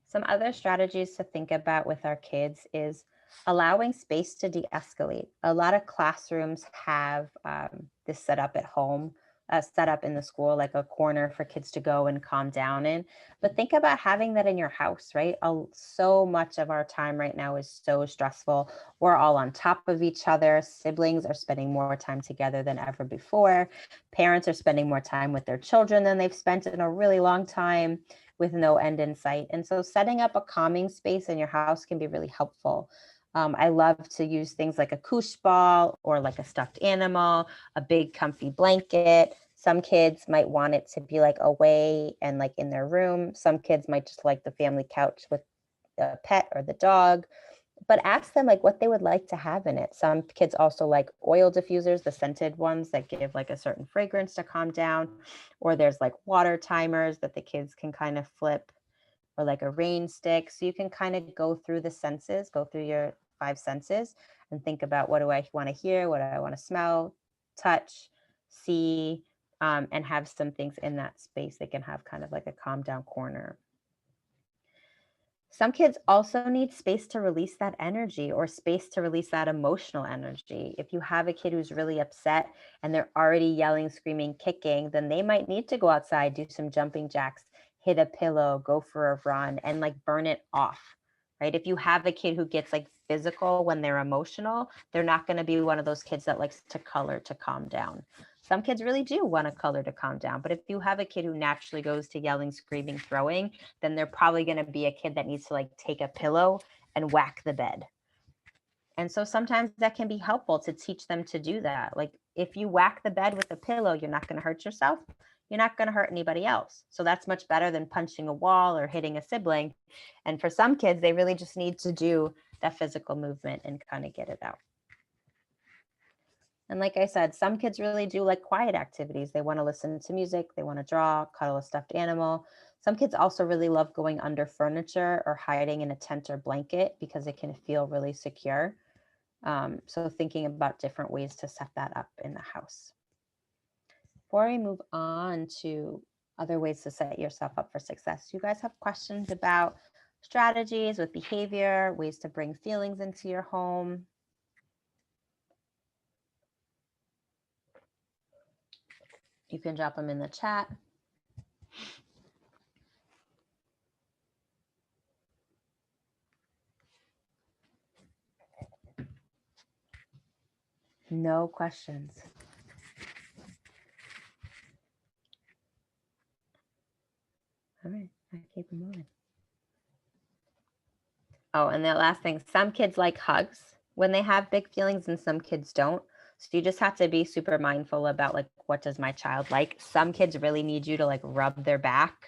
Speaker 1: Some other strategies to think about with our kids is allowing space to de-escalate. A lot of classrooms have this set up at home, set up in the school, like a corner for kids to go and calm down in. But think about having that in your house, right? So much of our time right now is so stressful. We're all on top of each other. Siblings are spending more time together than ever before. Parents are spending more time with their children than they've spent in a really long time, with no end in sight. And so setting up a calming space in your house can be really helpful. I love to use things like a koosh ball or like a stuffed animal, a big comfy blanket. Some kids might want it to be like away and like in their room. Some kids might just like the family couch with the pet or the dog. But ask them like what they would like to have in it. Some kids also like oil diffusers, the scented ones that give like a certain fragrance to calm down, or there's like water timers that the kids can kind of flip, or like a rain stick. So you can kind of go through the senses, go through your 5 senses and think about, what do I want to hear? What do I want to smell, touch, see, and have some things in that space. They can have kind of like a calm down corner. Some kids also need space to release that energy or space to release that emotional energy. If you have a kid who's really upset and they're already yelling, screaming, kicking, then they might need to go outside, do some jumping jacks, hit a pillow, go for a run, and like burn it off, right? If you have a kid who gets like physical when they're emotional, they're not going to be one of those kids that likes to color to calm down. Some kids really do want to color to calm down, but if you have a kid who naturally goes to yelling, screaming, throwing, then they're probably going to be a kid that needs to like take a pillow and whack the bed. And so sometimes that can be helpful to teach them to do that. Like if you whack the bed with a pillow, you're not going to hurt yourself. You're not going to hurt anybody else. So that's much better than punching a wall or hitting a sibling. And for some kids, they really just need to do that physical movement and kind of get it out. And like I said, some kids really do like quiet activities. They want to listen to music. They want to draw, cuddle a stuffed animal. Some kids also really love going under furniture or hiding in a tent or blanket because it can feel really secure. So thinking about different ways to set that up in the house. Before we move on to other ways to set yourself up for success, do you guys have questions about strategies with behavior, ways to bring feelings into your home? You can drop them in the chat. No questions. All right, I keep them moving. Oh, and the last thing, some kids like hugs when they have big feelings and some kids don't. So you just have to be super mindful about like, what does my child like? Some kids really need you to like rub their back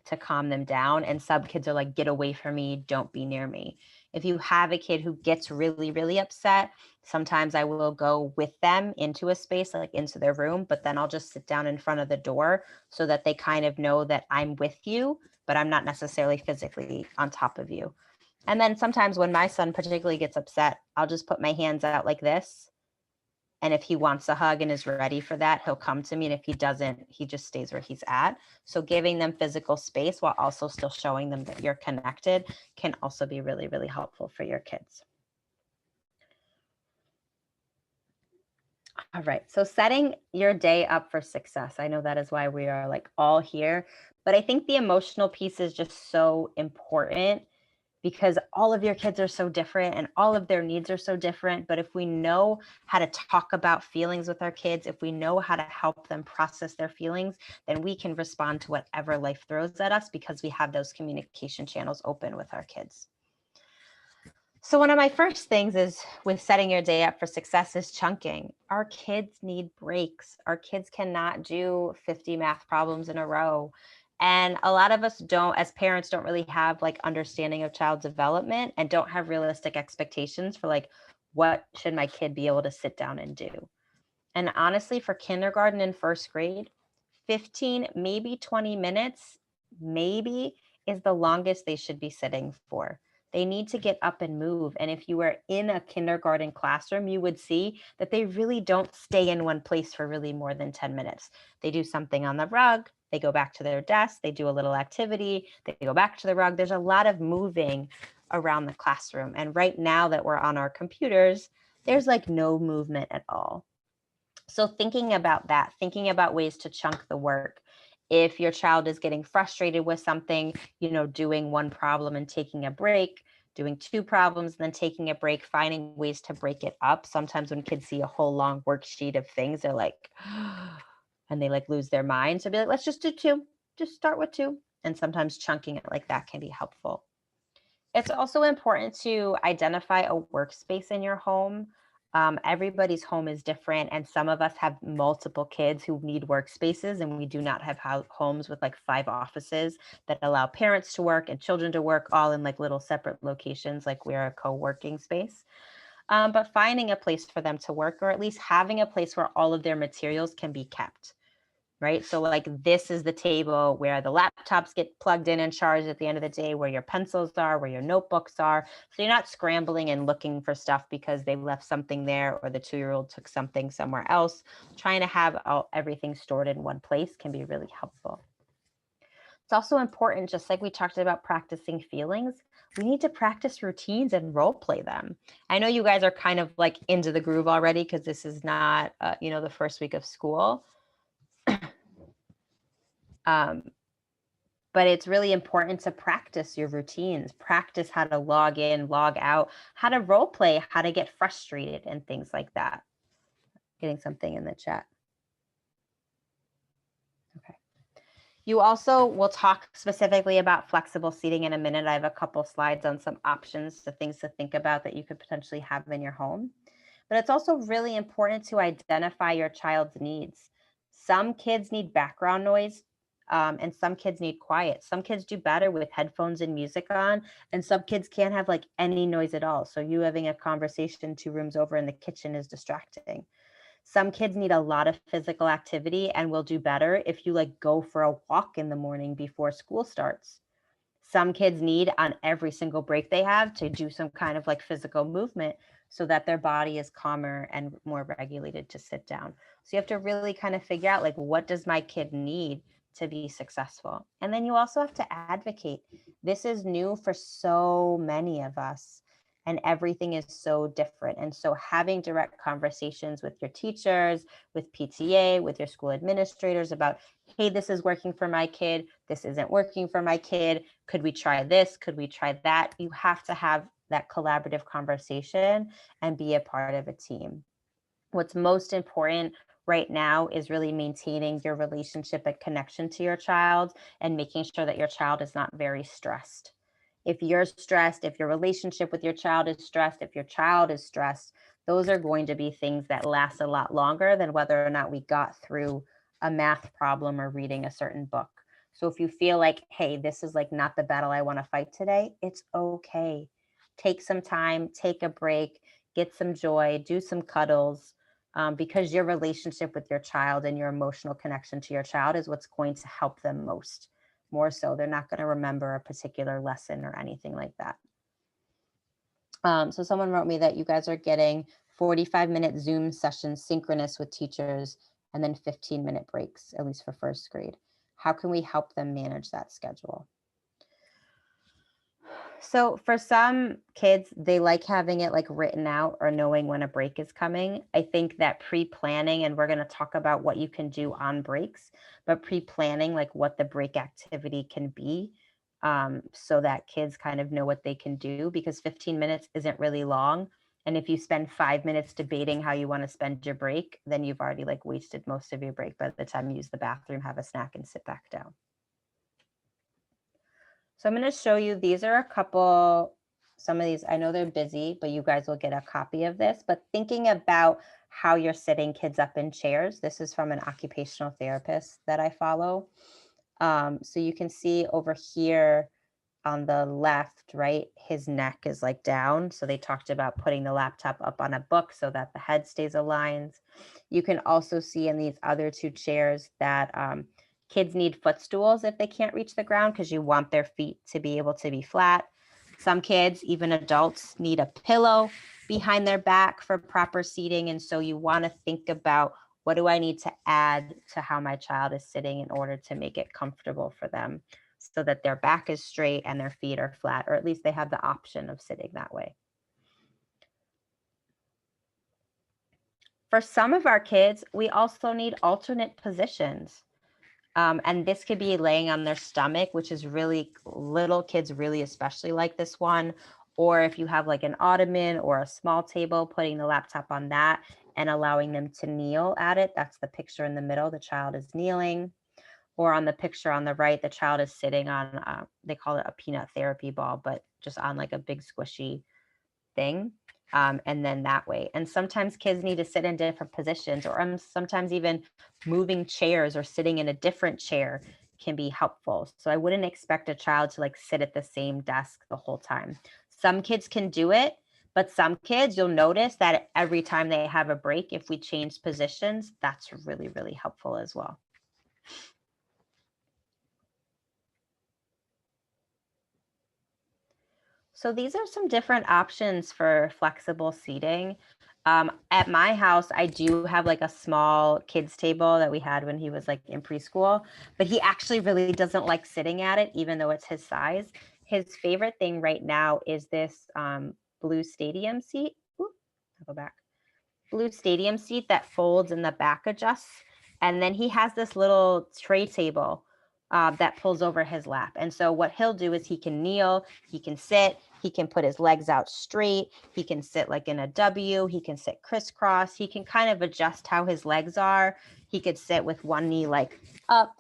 Speaker 1: to calm them down. And some kids are like, get away from me, don't be near me. If you have a kid who gets really, really upset, sometimes I will go with them into a space, like into their room, but then I'll just sit down in front of the door so that they kind of know that I'm with you, but I'm not necessarily physically on top of you. And then sometimes when my son particularly gets upset, I'll just put my hands out like this. And if he wants a hug and is ready for that, he'll come to me. And if he doesn't, he just stays where he's at. So giving them physical space while also still showing them that you're connected can also be really, really helpful for your kids. All right, so setting your day up for success. I know that is why we are like all here, but I think the emotional piece is just so important because all of your kids are so different and all of their needs are so different. But if we know how to talk about feelings with our kids, if we know how to help them process their feelings, then we can respond to whatever life throws at us because we have those communication channels open with our kids. So one of my first things is with setting your day up for success is chunking. Our kids need breaks. Our kids cannot do 50 math problems in a row. And a lot of us don't, as parents, don't really have like understanding of child development and don't have realistic expectations for like, what should my kid be able to sit down and do? And honestly, for kindergarten and first grade, 15, maybe 20 minutes, maybe is the longest they should be sitting for. They need to get up and move. And if you were in a kindergarten classroom, you would see that they really don't stay in one place for really more than 10 minutes. They do something on the rug, they go back to their desk, they do a little activity, they go back to the rug. There's a lot of moving around the classroom. And right now that we're on our computers, there's like no movement at all. So thinking about that, thinking about ways to chunk the work. If your child is getting frustrated with something, doing one problem and taking a break, doing two problems, and then taking a break, finding ways to break it up. Sometimes when kids see a whole long worksheet of things, they're like, and they like lose their mind. So be like, let's just do two, just start with two. And sometimes chunking it like that can be helpful. It's also important to identify a workspace in your home. Everybody's home is different, and some of us have multiple kids who need workspaces, and we do not have homes with like 5 offices that allow parents to work and children to work all in like little separate locations, like we're a co-working space. But finding a place for them to work, or at least having a place where all of their materials can be kept. Right? So like this is the table where the laptops get plugged in and charged at the end of the day, where your pencils are, where your notebooks are. So you're not scrambling and looking for stuff because they left something there or the 2-year-old took something somewhere else. Trying to have everything stored in one place can be really helpful. It's also important, just like we talked about practicing feelings, we need to practice routines and role play them. I know you guys are kind of like into the groove already because this is not, the first week of school. But it's really important to practice your routines, practice how to log in, log out, how to role play, how to get frustrated and things like that. Getting something in the chat. Okay. You also will talk specifically about flexible seating in a minute. I have a couple slides on some options, the things to think about that you could potentially have in your home. But it's also really important to identify your child's needs. Some kids need background noise, and some kids need quiet. Some kids do better with headphones and music on, and some kids can't have like any noise at all. So you having a conversation 2 rooms over in the kitchen is distracting. Some kids need a lot of physical activity and will do better if you like go for a walk in the morning before school starts. Some kids need on every single break they have to do some kind of like physical movement so that their body is calmer and more regulated to sit down. So you have to really kind of figure out like, what does my kid need to be successful? And then you also have to advocate. This is new for so many of us. and everything is so different. And so having direct conversations with your teachers, with PTA, with your school administrators about, hey, this is working for my kid, this isn't working for my kid, could we try this, could we try that? You have to have that collaborative conversation and be a part of a team. What's most important right now is really maintaining your relationship and connection to your child and making sure that your child is not very stressed. If you're stressed, if your relationship with your child is stressed, if your child is stressed, those are going to be things that last a lot longer than whether or not we got through a math problem or reading a certain book. So if you feel like, hey, this is like not the battle I want to fight today, it's okay. Take some time, take a break, get some joy, do some cuddles, because your relationship with your child and your emotional connection to your child is what's going to help them most. More so, they're not going to remember a particular lesson or anything like that. So someone wrote me that you guys are getting 45-minute Zoom sessions synchronous with teachers and then 15-minute breaks, at least for first grade. How can we help them manage that schedule? So for some kids, they like having it like written out or knowing when a break is coming. I think that pre-planning, and we're going to talk about what you can do on breaks, but pre-planning like what the break activity can be, so that kids kind of know what they can do, because 15 minutes isn't really long. And if you spend 5 minutes debating how you want to spend your break, then you've already like wasted most of your break by the time you use the bathroom, have a snack, and sit back down. So I'm going to show you, these are a couple, some of these, I know they're busy, but you guys will get a copy of this, but thinking about how you're sitting kids up in chairs. This is from an occupational therapist that I follow. So you can see over here on the left, right, his neck is like down. So they talked about putting the laptop up on a book so that the head stays aligned. You can also see in these other two chairs that kids need footstools if they can't reach the ground, because you want their feet to be able to be flat. Some kids, even adults, need a pillow behind their back for proper seating. And so you want to think about, what do I need to add to how my child is sitting in order to make it comfortable for them, so that their back is straight and their feet are flat, or at least they have the option of sitting that way. For some of our kids, we also need alternate positions. And this could be laying on their stomach, which is really, little kids really especially like this one. Or if you have like an ottoman or a small table, putting the laptop on that and allowing them to kneel at it. That's the picture in the middle, the child is kneeling. Or on the picture on the right, the child is sitting on, they call it a peanut therapy ball, but just on like a big squishy thing. And then that way. And sometimes kids need to sit in different positions, or sometimes even moving chairs or sitting in a different chair can be helpful. So I wouldn't expect a child to like sit at the same desk the whole time. Some kids can do it, but some kids, you'll notice that every time they have a break, if we change positions, that's really, really helpful as well. So these are some different options for flexible seating. At my house, I do have like a small kids table that we had when he was like in preschool, but he actually really doesn't like sitting at it, even though it's his size. His favorite thing right now is this blue stadium seat. Ooh, I'll go back. Blue stadium seat that folds and the back adjusts. And then he has this little tray table that pulls over his lap. And so what he'll do is he can kneel, he can sit, he can put his legs out straight, he can sit like in a W, he can sit crisscross, he can kind of adjust how his legs are. He could sit with one knee like up.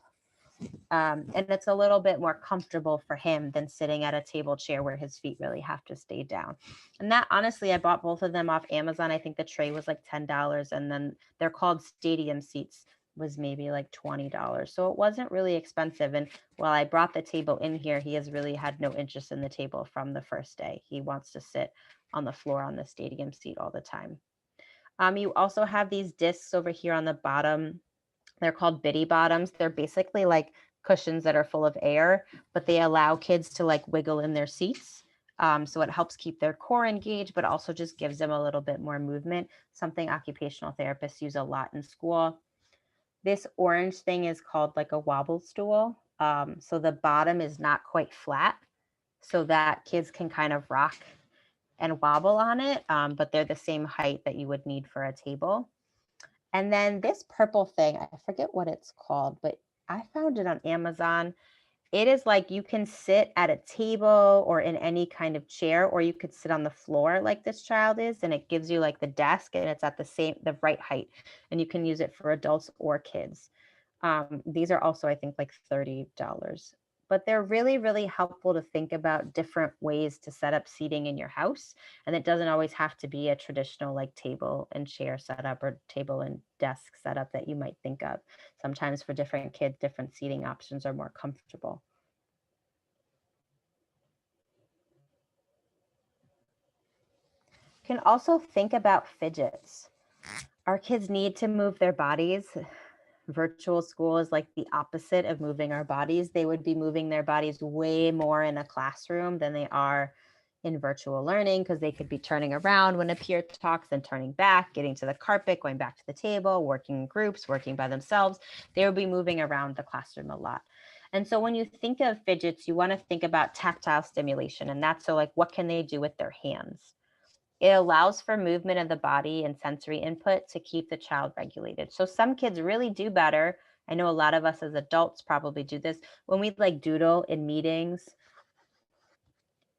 Speaker 1: And it's a little bit more comfortable for him than sitting at a table chair where his feet really have to stay down. And that, honestly, I bought both of them off Amazon. I think the tray was like $10, and then they're called stadium seats, was maybe like $20. So it wasn't really expensive. And while I brought the table in here, he has really had no interest in the table from the first day. He wants to sit on the floor on the stadium seat all the time. You also have these discs over here on the bottom. They're called biddy bottoms. They're basically like cushions that are full of air, but they allow kids to like wiggle in their seats. So it helps keep their core engaged, but also just gives them a little bit more movement, something occupational therapists use a lot in school. This orange thing is called like a wobble stool. So the bottom is not quite flat, so that kids can kind of rock and wobble on it, but they're the same height that you would need for a table. And then this purple thing, I forget what it's called, but I found it on Amazon. It is like you can sit at a table or in any kind of chair, or you could sit on the floor like this child is, and it gives you like the desk, and it's at the right height, and you can use it for adults or kids. These are also, I think, like $30, but they're really, really helpful to think about different ways to set up seating in your house. And it doesn't always have to be a traditional like table and chair setup or table and desk setup that you might think of. Sometimes for different kids, different seating options are more comfortable. You can also think about fidgets. Our kids need to move their bodies. Virtual school is like the opposite of moving our bodies. They would be moving their bodies way more in a classroom than they are in virtual learning, because they could be turning around when a peer talks and turning back, getting to the carpet, going back to the table, working in groups, working by themselves. They would be moving around the classroom a lot. And so when you think of fidgets, you want to think about tactile stimulation. And that's so like, what can they do with their hands? It allows for movement of the body and sensory input to keep the child regulated. So some kids really do better. I know a lot of us as adults probably do this. When we like doodle in meetings,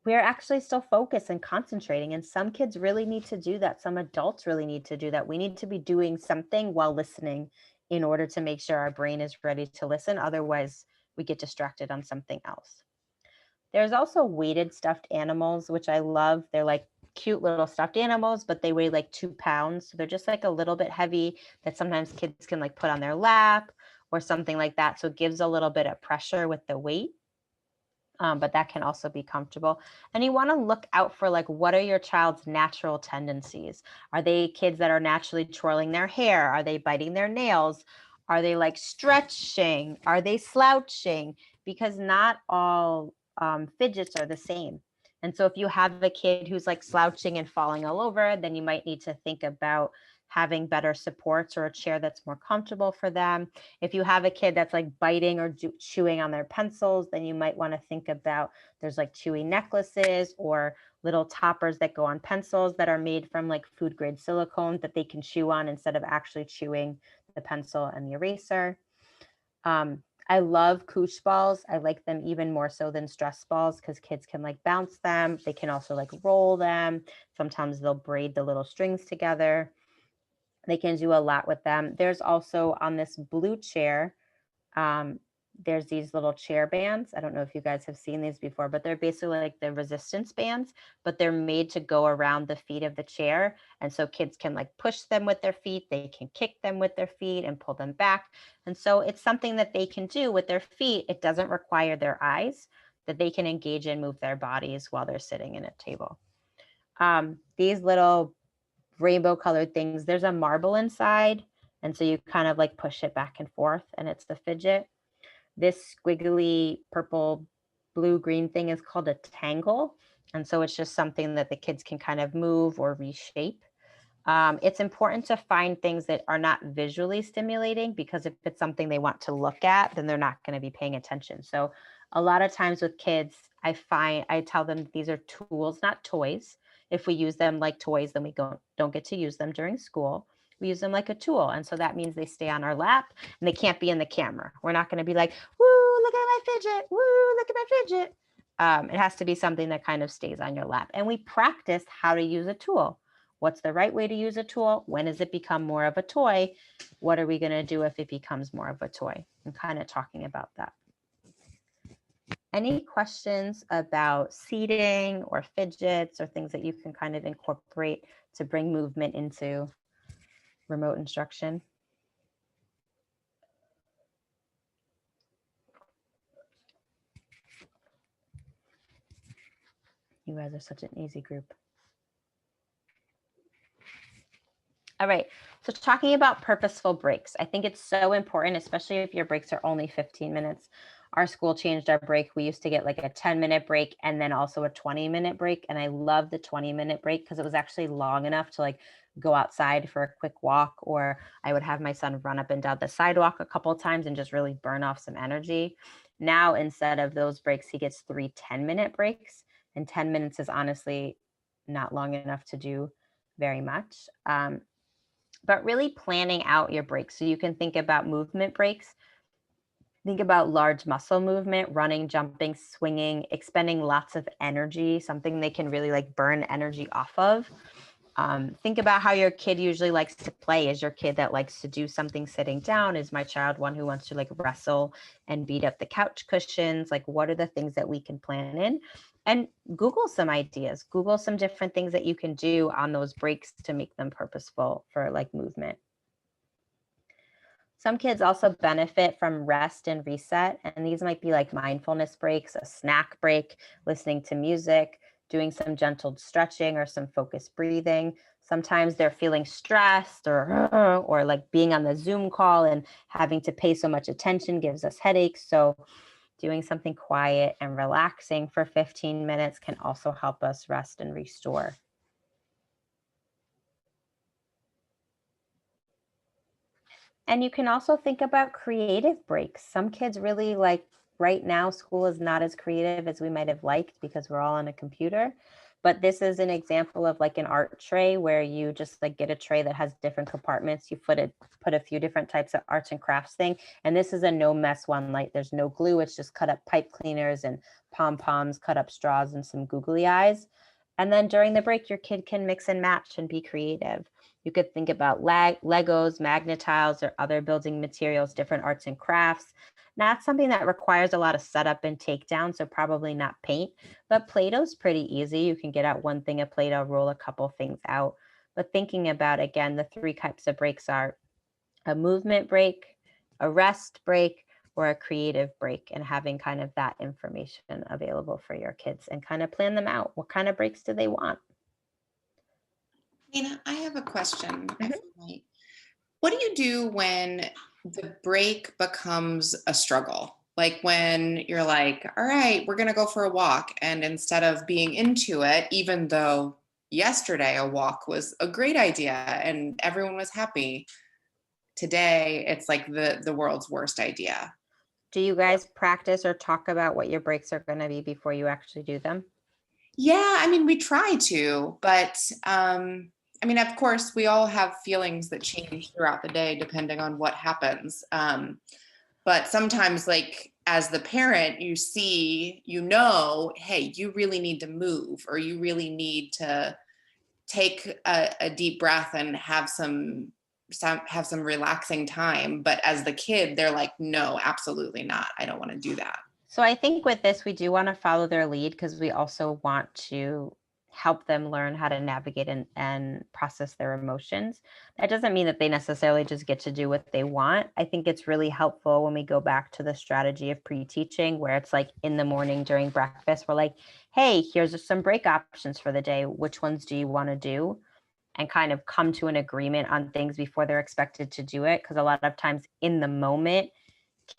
Speaker 1: we're actually still focused and concentrating. And some kids really need to do that. Some adults really need to do that. We need to be doing something while listening in order to make sure our brain is ready to listen. Otherwise, we get distracted on something else. There's also weighted stuffed animals, which I love. They're like cute little stuffed animals, but they weigh like 2 pounds. So they're just like a little bit heavy that sometimes kids can like put on their lap or something like that. So it gives a little bit of pressure with the weight. But that can also be comfortable. And you want to look out for like, what are your child's natural tendencies? Are they kids that are naturally twirling their hair? Are they biting their nails? Are they like stretching? Are they slouching? Because not all fidgets are the same. And so if you have a kid who's like slouching and falling all over, then you might need to think about having better supports or a chair that's more comfortable for them. If you have a kid that's like biting or chewing on their pencils, then you might want to think about, there's like chewy necklaces or little toppers that go on pencils that are made from like food grade silicone that they can chew on instead of actually chewing the pencil and the eraser. I love koosh balls. I like them even more so than stress balls because kids can like bounce them. They can also like roll them. Sometimes they'll braid the little strings together. They can do a lot with them. There's also on this blue chair, there's these little chair bands. I don't know if you guys have seen these before, but they're basically like the resistance bands, but they're made to go around the feet of the chair. And so kids can like push them with their feet. They can kick them with their feet and pull them back. And so it's something that they can do with their feet. It doesn't require their eyes, that they can engage and move their bodies while they're sitting in a table. These little rainbow colored things, there's a marble inside. And so you kind of like push it back and forth and it's the fidget. This squiggly purple, blue, green thing is called a tangle. And so it's just something that the kids can kind of move or reshape. It's important to find things that are not visually stimulating, because if it's something they want to look at, then they're not going to be paying attention. So a lot of times with kids, I tell them these are tools, not toys. If we use them like toys, then we don't get to use them during school. We use them like a tool. And so that means they stay on our lap and they can't be in the camera. We're not going to be like, woo, look at my fidget. Woo, look at my fidget. It has to be something that kind of stays on your lap. And we practice how to use a tool. What's the right way to use a tool? When does it become more of a toy? What are we going to do if it becomes more of a toy? I'm kind of talking about that. Any questions about seating or fidgets or things that you can kind of incorporate to bring movement into remote instruction? You guys are such an easy group. All right, so talking about purposeful breaks, I think it's so important, especially if your breaks are only 15 minutes. Our school changed our break. We used to get like a 10-minute break and then also a 20-minute break. And I love the 20-minute break because it was actually long enough to like go outside for a quick walk, or I would have my son run up and down the sidewalk a couple of times and just really burn off some energy. Now, instead of those breaks, he gets 3 10-minute breaks. And 10 minutes is honestly not long enough to do very much. But really planning out your breaks. So you can think about movement breaks. Think about large muscle movement, running, jumping, swinging, expending lots of energy, something they can really like burn energy off of. Think about how your kid usually likes to play. Is your kid that likes to do something sitting down? Is my child one who wants to like wrestle and beat up the couch cushions? Like, what are the things that we can plan in? And Google some ideas. Google some different things that you can do on those breaks to make them purposeful for like movement. Some kids also benefit from rest and reset, and these might be like mindfulness breaks, a snack break, listening to music, doing some gentle stretching or some focused breathing. Sometimes they're feeling stressed or like being on the Zoom call and having to pay so much attention gives us headaches. So doing something quiet and relaxing for 15 minutes can also help us rest and restore. And you can also think about creative breaks. Some kids really like right now, school is not as creative as we might have liked because we're all on a computer. But this is an example of like an art tray where you just like get a tray that has different compartments. You put a few different types of arts and crafts thing. And this is a no mess one, like there's no glue. It's just cut up pipe cleaners and pom-poms, cut up straws and some googly eyes. And then during the break, your kid can mix and match and be creative. You could think about Legos, Magna-Tiles, or other building materials, different arts and crafts. Not something that requires a lot of setup and takedown, so probably not paint, but Play-Doh's pretty easy. You can get out one thing of Play-Doh, roll a couple things out. But thinking about, again, the 3 types of breaks are a movement break, a rest break, or a creative break, and having kind of that information available for your kids and kind of plan them out. What kind of breaks do they want?
Speaker 2: Nina, I have a question. If I might. What do you do when the break becomes a struggle? Like when you're like, all right, we're going to go for a walk. And instead of being into it, even though yesterday a walk was a great idea and everyone was happy, today it's like the world's worst idea.
Speaker 1: Do you guys practice or talk about what your breaks are going to be before you actually do them?
Speaker 2: Yeah, I mean, we try to, but I mean, of course, we all have feelings that change throughout the day depending on what happens. But sometimes, like as the parent, you see, hey, you really need to move, or you really need to take a deep breath and have some relaxing time. But as the kid, they're like, no, absolutely not. I don't want to do that.
Speaker 1: So I think with this, we do want to follow their lead because we also want to help them learn how to navigate and process their emotions. That doesn't mean that they necessarily just get to do what they want. I think it's really helpful when we go back to the strategy of pre-teaching where it's like in the morning during breakfast, we're like, hey, here's some break options for the day. Which ones do you want to do? And kind of come to an agreement on things before they're expected to do it. Because a lot of times in the moment,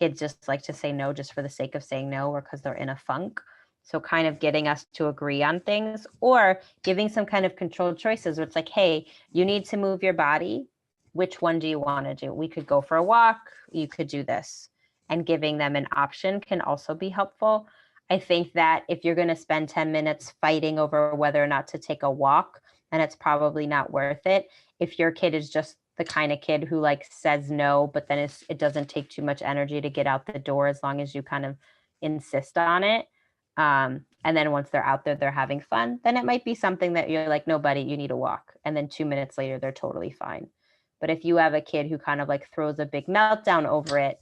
Speaker 1: kids just like to say no just for the sake of saying no or because they're in a funk. So kind of getting us to agree on things or giving some kind of controlled choices where it's like, hey, you need to move your body. Which one do you want to do? We could go for a walk. You could do this. And giving them an option can also be helpful. I think that if you're going to spend 10 minutes fighting over whether or not to take a walk, then it's probably not worth it. If your kid is just the kind of kid who like says no, but then it doesn't take too much energy to get out the door as long as you kind of insist on it. And then once they're out there, they're having fun, then it might be something that you're like, no, buddy, you need a walk. And then 2 minutes later, they're totally fine. But if you have a kid who kind of like throws a big meltdown over it,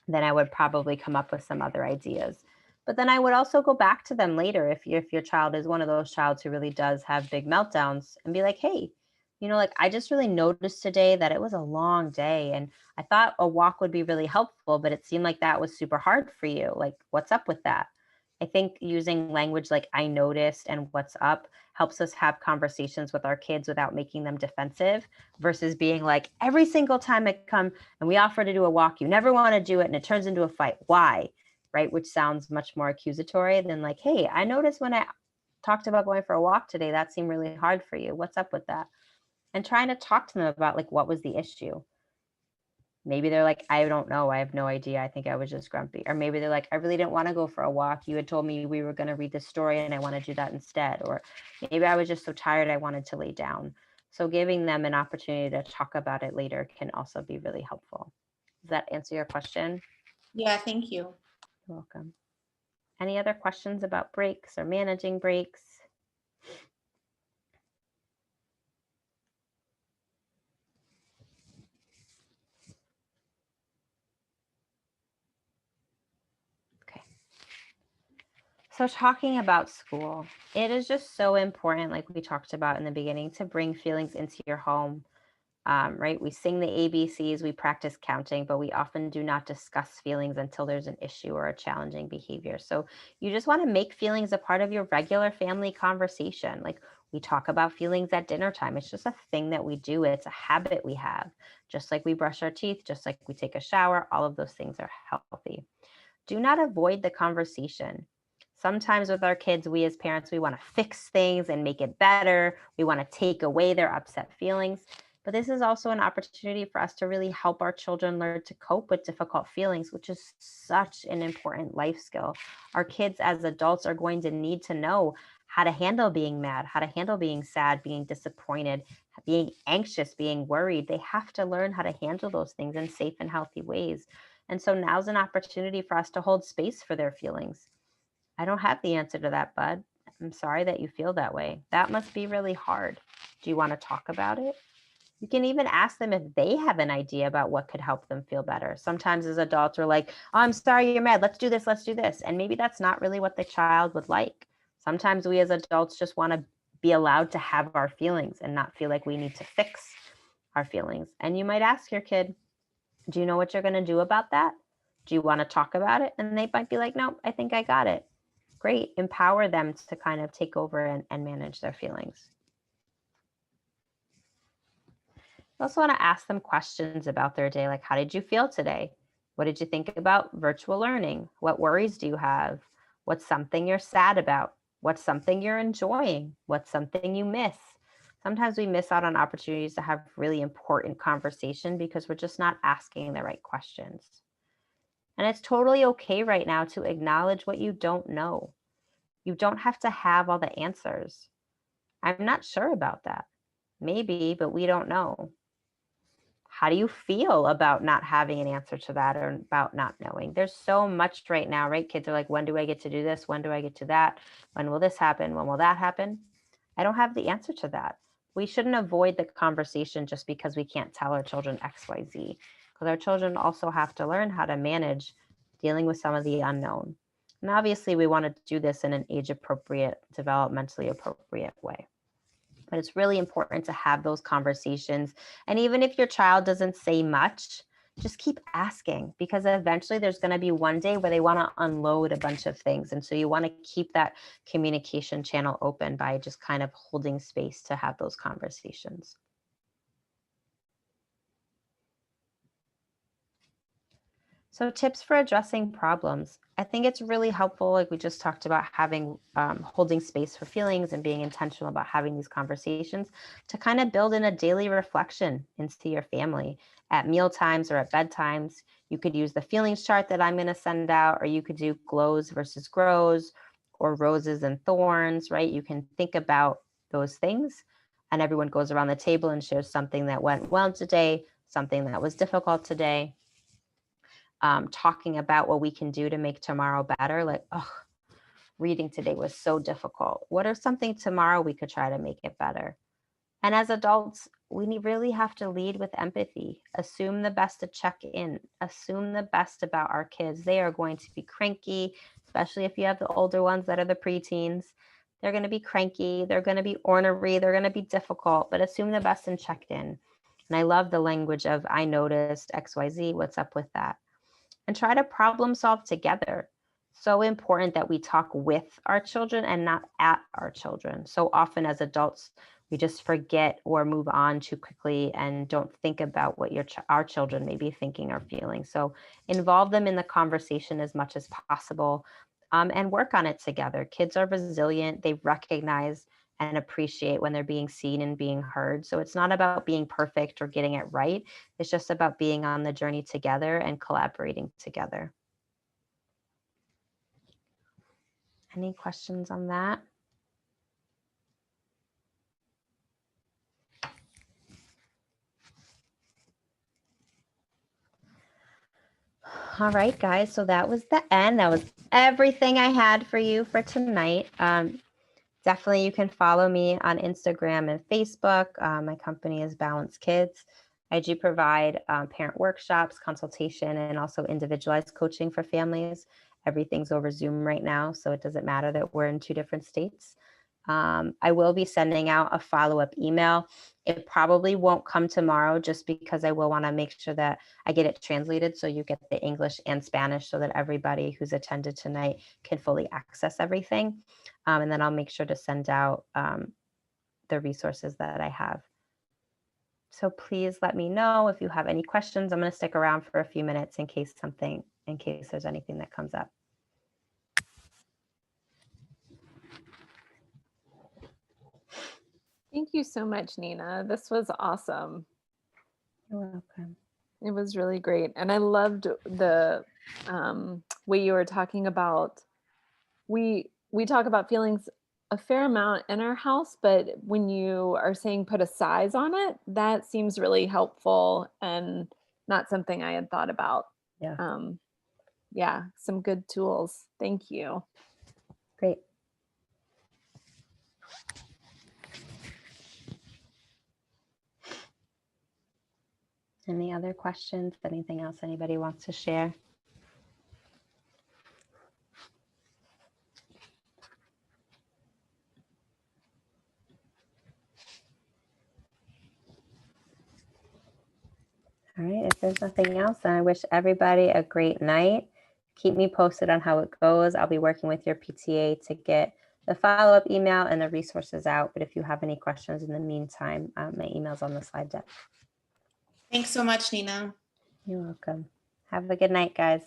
Speaker 1: then I would probably come up with some other ideas. But then I would also go back to them later if your child is one of those childs who really does have big meltdowns and be like, hey, like I just really noticed today that it was a long day and I thought a walk would be really helpful, but it seemed like that was super hard for you. Like, what's up with that? I think using language like I noticed and what's up helps us have conversations with our kids without making them defensive versus being like, every single time I come and we offer to do a walk, you never want to do it and it turns into a fight. Why? Right? Which sounds much more accusatory than like, hey, I noticed when I talked about going for a walk today, that seemed really hard for you. What's up with that? And trying to talk to them about like, what was the issue? Maybe they're like, I don't know. I have no idea. I think I was just grumpy. Or maybe they're like, I really didn't want to go for a walk. You had told me we were going to read this story and I want to do that instead. Or maybe I was just so tired I wanted to lay down. So giving them an opportunity to talk about it later can also be really helpful. Does that answer your question?
Speaker 2: Yeah, thank you.
Speaker 1: You're welcome. Any other questions about breaks or managing breaks? Okay. So talking about school, it is just so important, like we talked about in the beginning, to bring feelings into your home. Right? We sing the ABCs, we practice counting, but we often do not discuss feelings until there's an issue or a challenging behavior. So you just want to make feelings a part of your regular family conversation. Like we talk about feelings at dinner time. It's just a thing that we do. It's a habit we have, just like we brush our teeth, just like we take a shower. All of those things are healthy. Do not avoid the conversation. Sometimes with our kids, we as parents, we want to fix things and make it better. We want to take away their upset feelings. But this is also an opportunity for us to really help our children learn to cope with difficult feelings, which is such an important life skill. Our kids as adults are going to need to know how to handle being mad, how to handle being sad, being disappointed, being anxious, being worried. They have to learn how to handle those things in safe and healthy ways. And so now's an opportunity for us to hold space for their feelings. I don't have the answer to that, bud. I'm sorry that you feel that way. That must be really hard. Do you want to talk about it? You can even ask them if they have an idea about what could help them feel better. Sometimes as adults, we're like, oh, I'm sorry you're mad. Let's do this. Let's do this. And maybe that's not really what the child would like. Sometimes we as adults just want to be allowed to have our feelings and not feel like we need to fix our feelings. And you might ask your kid, do you know what you're going to do about that? Do you want to talk about it? And they might be like, no, I think I got it. Great. Empower them to kind of take over and manage their feelings. I also want to ask them questions about their day, like, how did you feel today? What did you think about virtual learning? What worries do you have? What's something you're sad about? What's something you're enjoying? What's something you miss? Sometimes we miss out on opportunities to have really important conversation because we're just not asking the right questions. And it's totally okay right now to acknowledge what you don't know. You don't have to have all the answers. I'm not sure about that. Maybe, but we don't know. How do you feel about not having an answer to that or about not knowing? There's so much right now, right? Kids are like, when do I get to do this? When do I get to that? When will this happen? When will that happen? I don't have the answer to that. We shouldn't avoid the conversation just because we can't tell our children XYZ, because our children also have to learn how to manage dealing with some of the unknown. And obviously we want to do this in an age appropriate, developmentally appropriate way. But it's really important to have those conversations. And even if your child doesn't say much, just keep asking, because eventually there's going to be one day where they want to unload a bunch of things. And so you want to keep that communication channel open by just kind of holding space to have those conversations. So tips for addressing problems. I think it's really helpful, like we just talked about, having holding space for feelings and being intentional about having these conversations to kind of build in a daily reflection into your family at meal times or at bedtimes. You could use the feelings chart that I'm going to send out, or you could do glows versus grows or roses and thorns, right? You can think about those things, and everyone goes around the table and shares something that went well today, something that was difficult today. Talking about what we can do to make tomorrow better. Like, oh, reading today was so difficult. What are something tomorrow we could try to make it better? And as adults, we really have to lead with empathy. Assume the best to check in. Assume the best about our kids. They are going to be cranky, especially if you have the older ones that are the preteens. They're going to be cranky. They're going to be ornery. They're going to be difficult, but assume the best and check in. And I love the language of, I noticed XYZ, what's up with that? And try to problem solve together. So important that we talk with our children and not at our children. So often as adults, we just forget or move on too quickly and don't think about what our children may be thinking or feeling. So involve them in the conversation as much as possible, and work on it together. Kids are resilient. They recognize and appreciate when they're being seen and being heard. So it's not about being perfect or getting it right. It's just about being on the journey together and collaborating together. Any questions on that? All right, guys. So that was the end. That was everything I had for you for tonight. Definitely, you can follow me on Instagram and Facebook. My company is Balance Kids. I do provide parent workshops, consultation, and also individualized coaching for families. Everything's over Zoom right now, so it doesn't matter that we're in 2 different states. I will be sending out a follow-up email. It probably won't come tomorrow just because I will want to make sure that I get it translated so you get the English and Spanish so that everybody who's attended tonight can fully access everything. And then I'll make sure to send out the resources that I have. So please let me know if you have any questions. I'm going to stick around for a few minutes in case there's anything that comes up.
Speaker 3: Thank you so much, Nina. This was awesome.
Speaker 1: You're welcome.
Speaker 3: It was really great. And I loved the way you were talking about, we talk about feelings a fair amount in our house, but when you are saying put a size on it, that seems really helpful and not something I had thought about.
Speaker 1: Yeah.
Speaker 3: Yeah, some good tools. Thank you.
Speaker 1: Great. Any other questions? Anything else anybody wants to share? All right, if there's nothing else, then I wish everybody a great night. Keep me posted on how it goes. I'll be working with your PTA to get the follow-up email and the resources out. But if you have any questions in the meantime, my email's on the slide deck.
Speaker 2: Thanks so much, Nina.
Speaker 1: You're welcome. Have a good night, guys.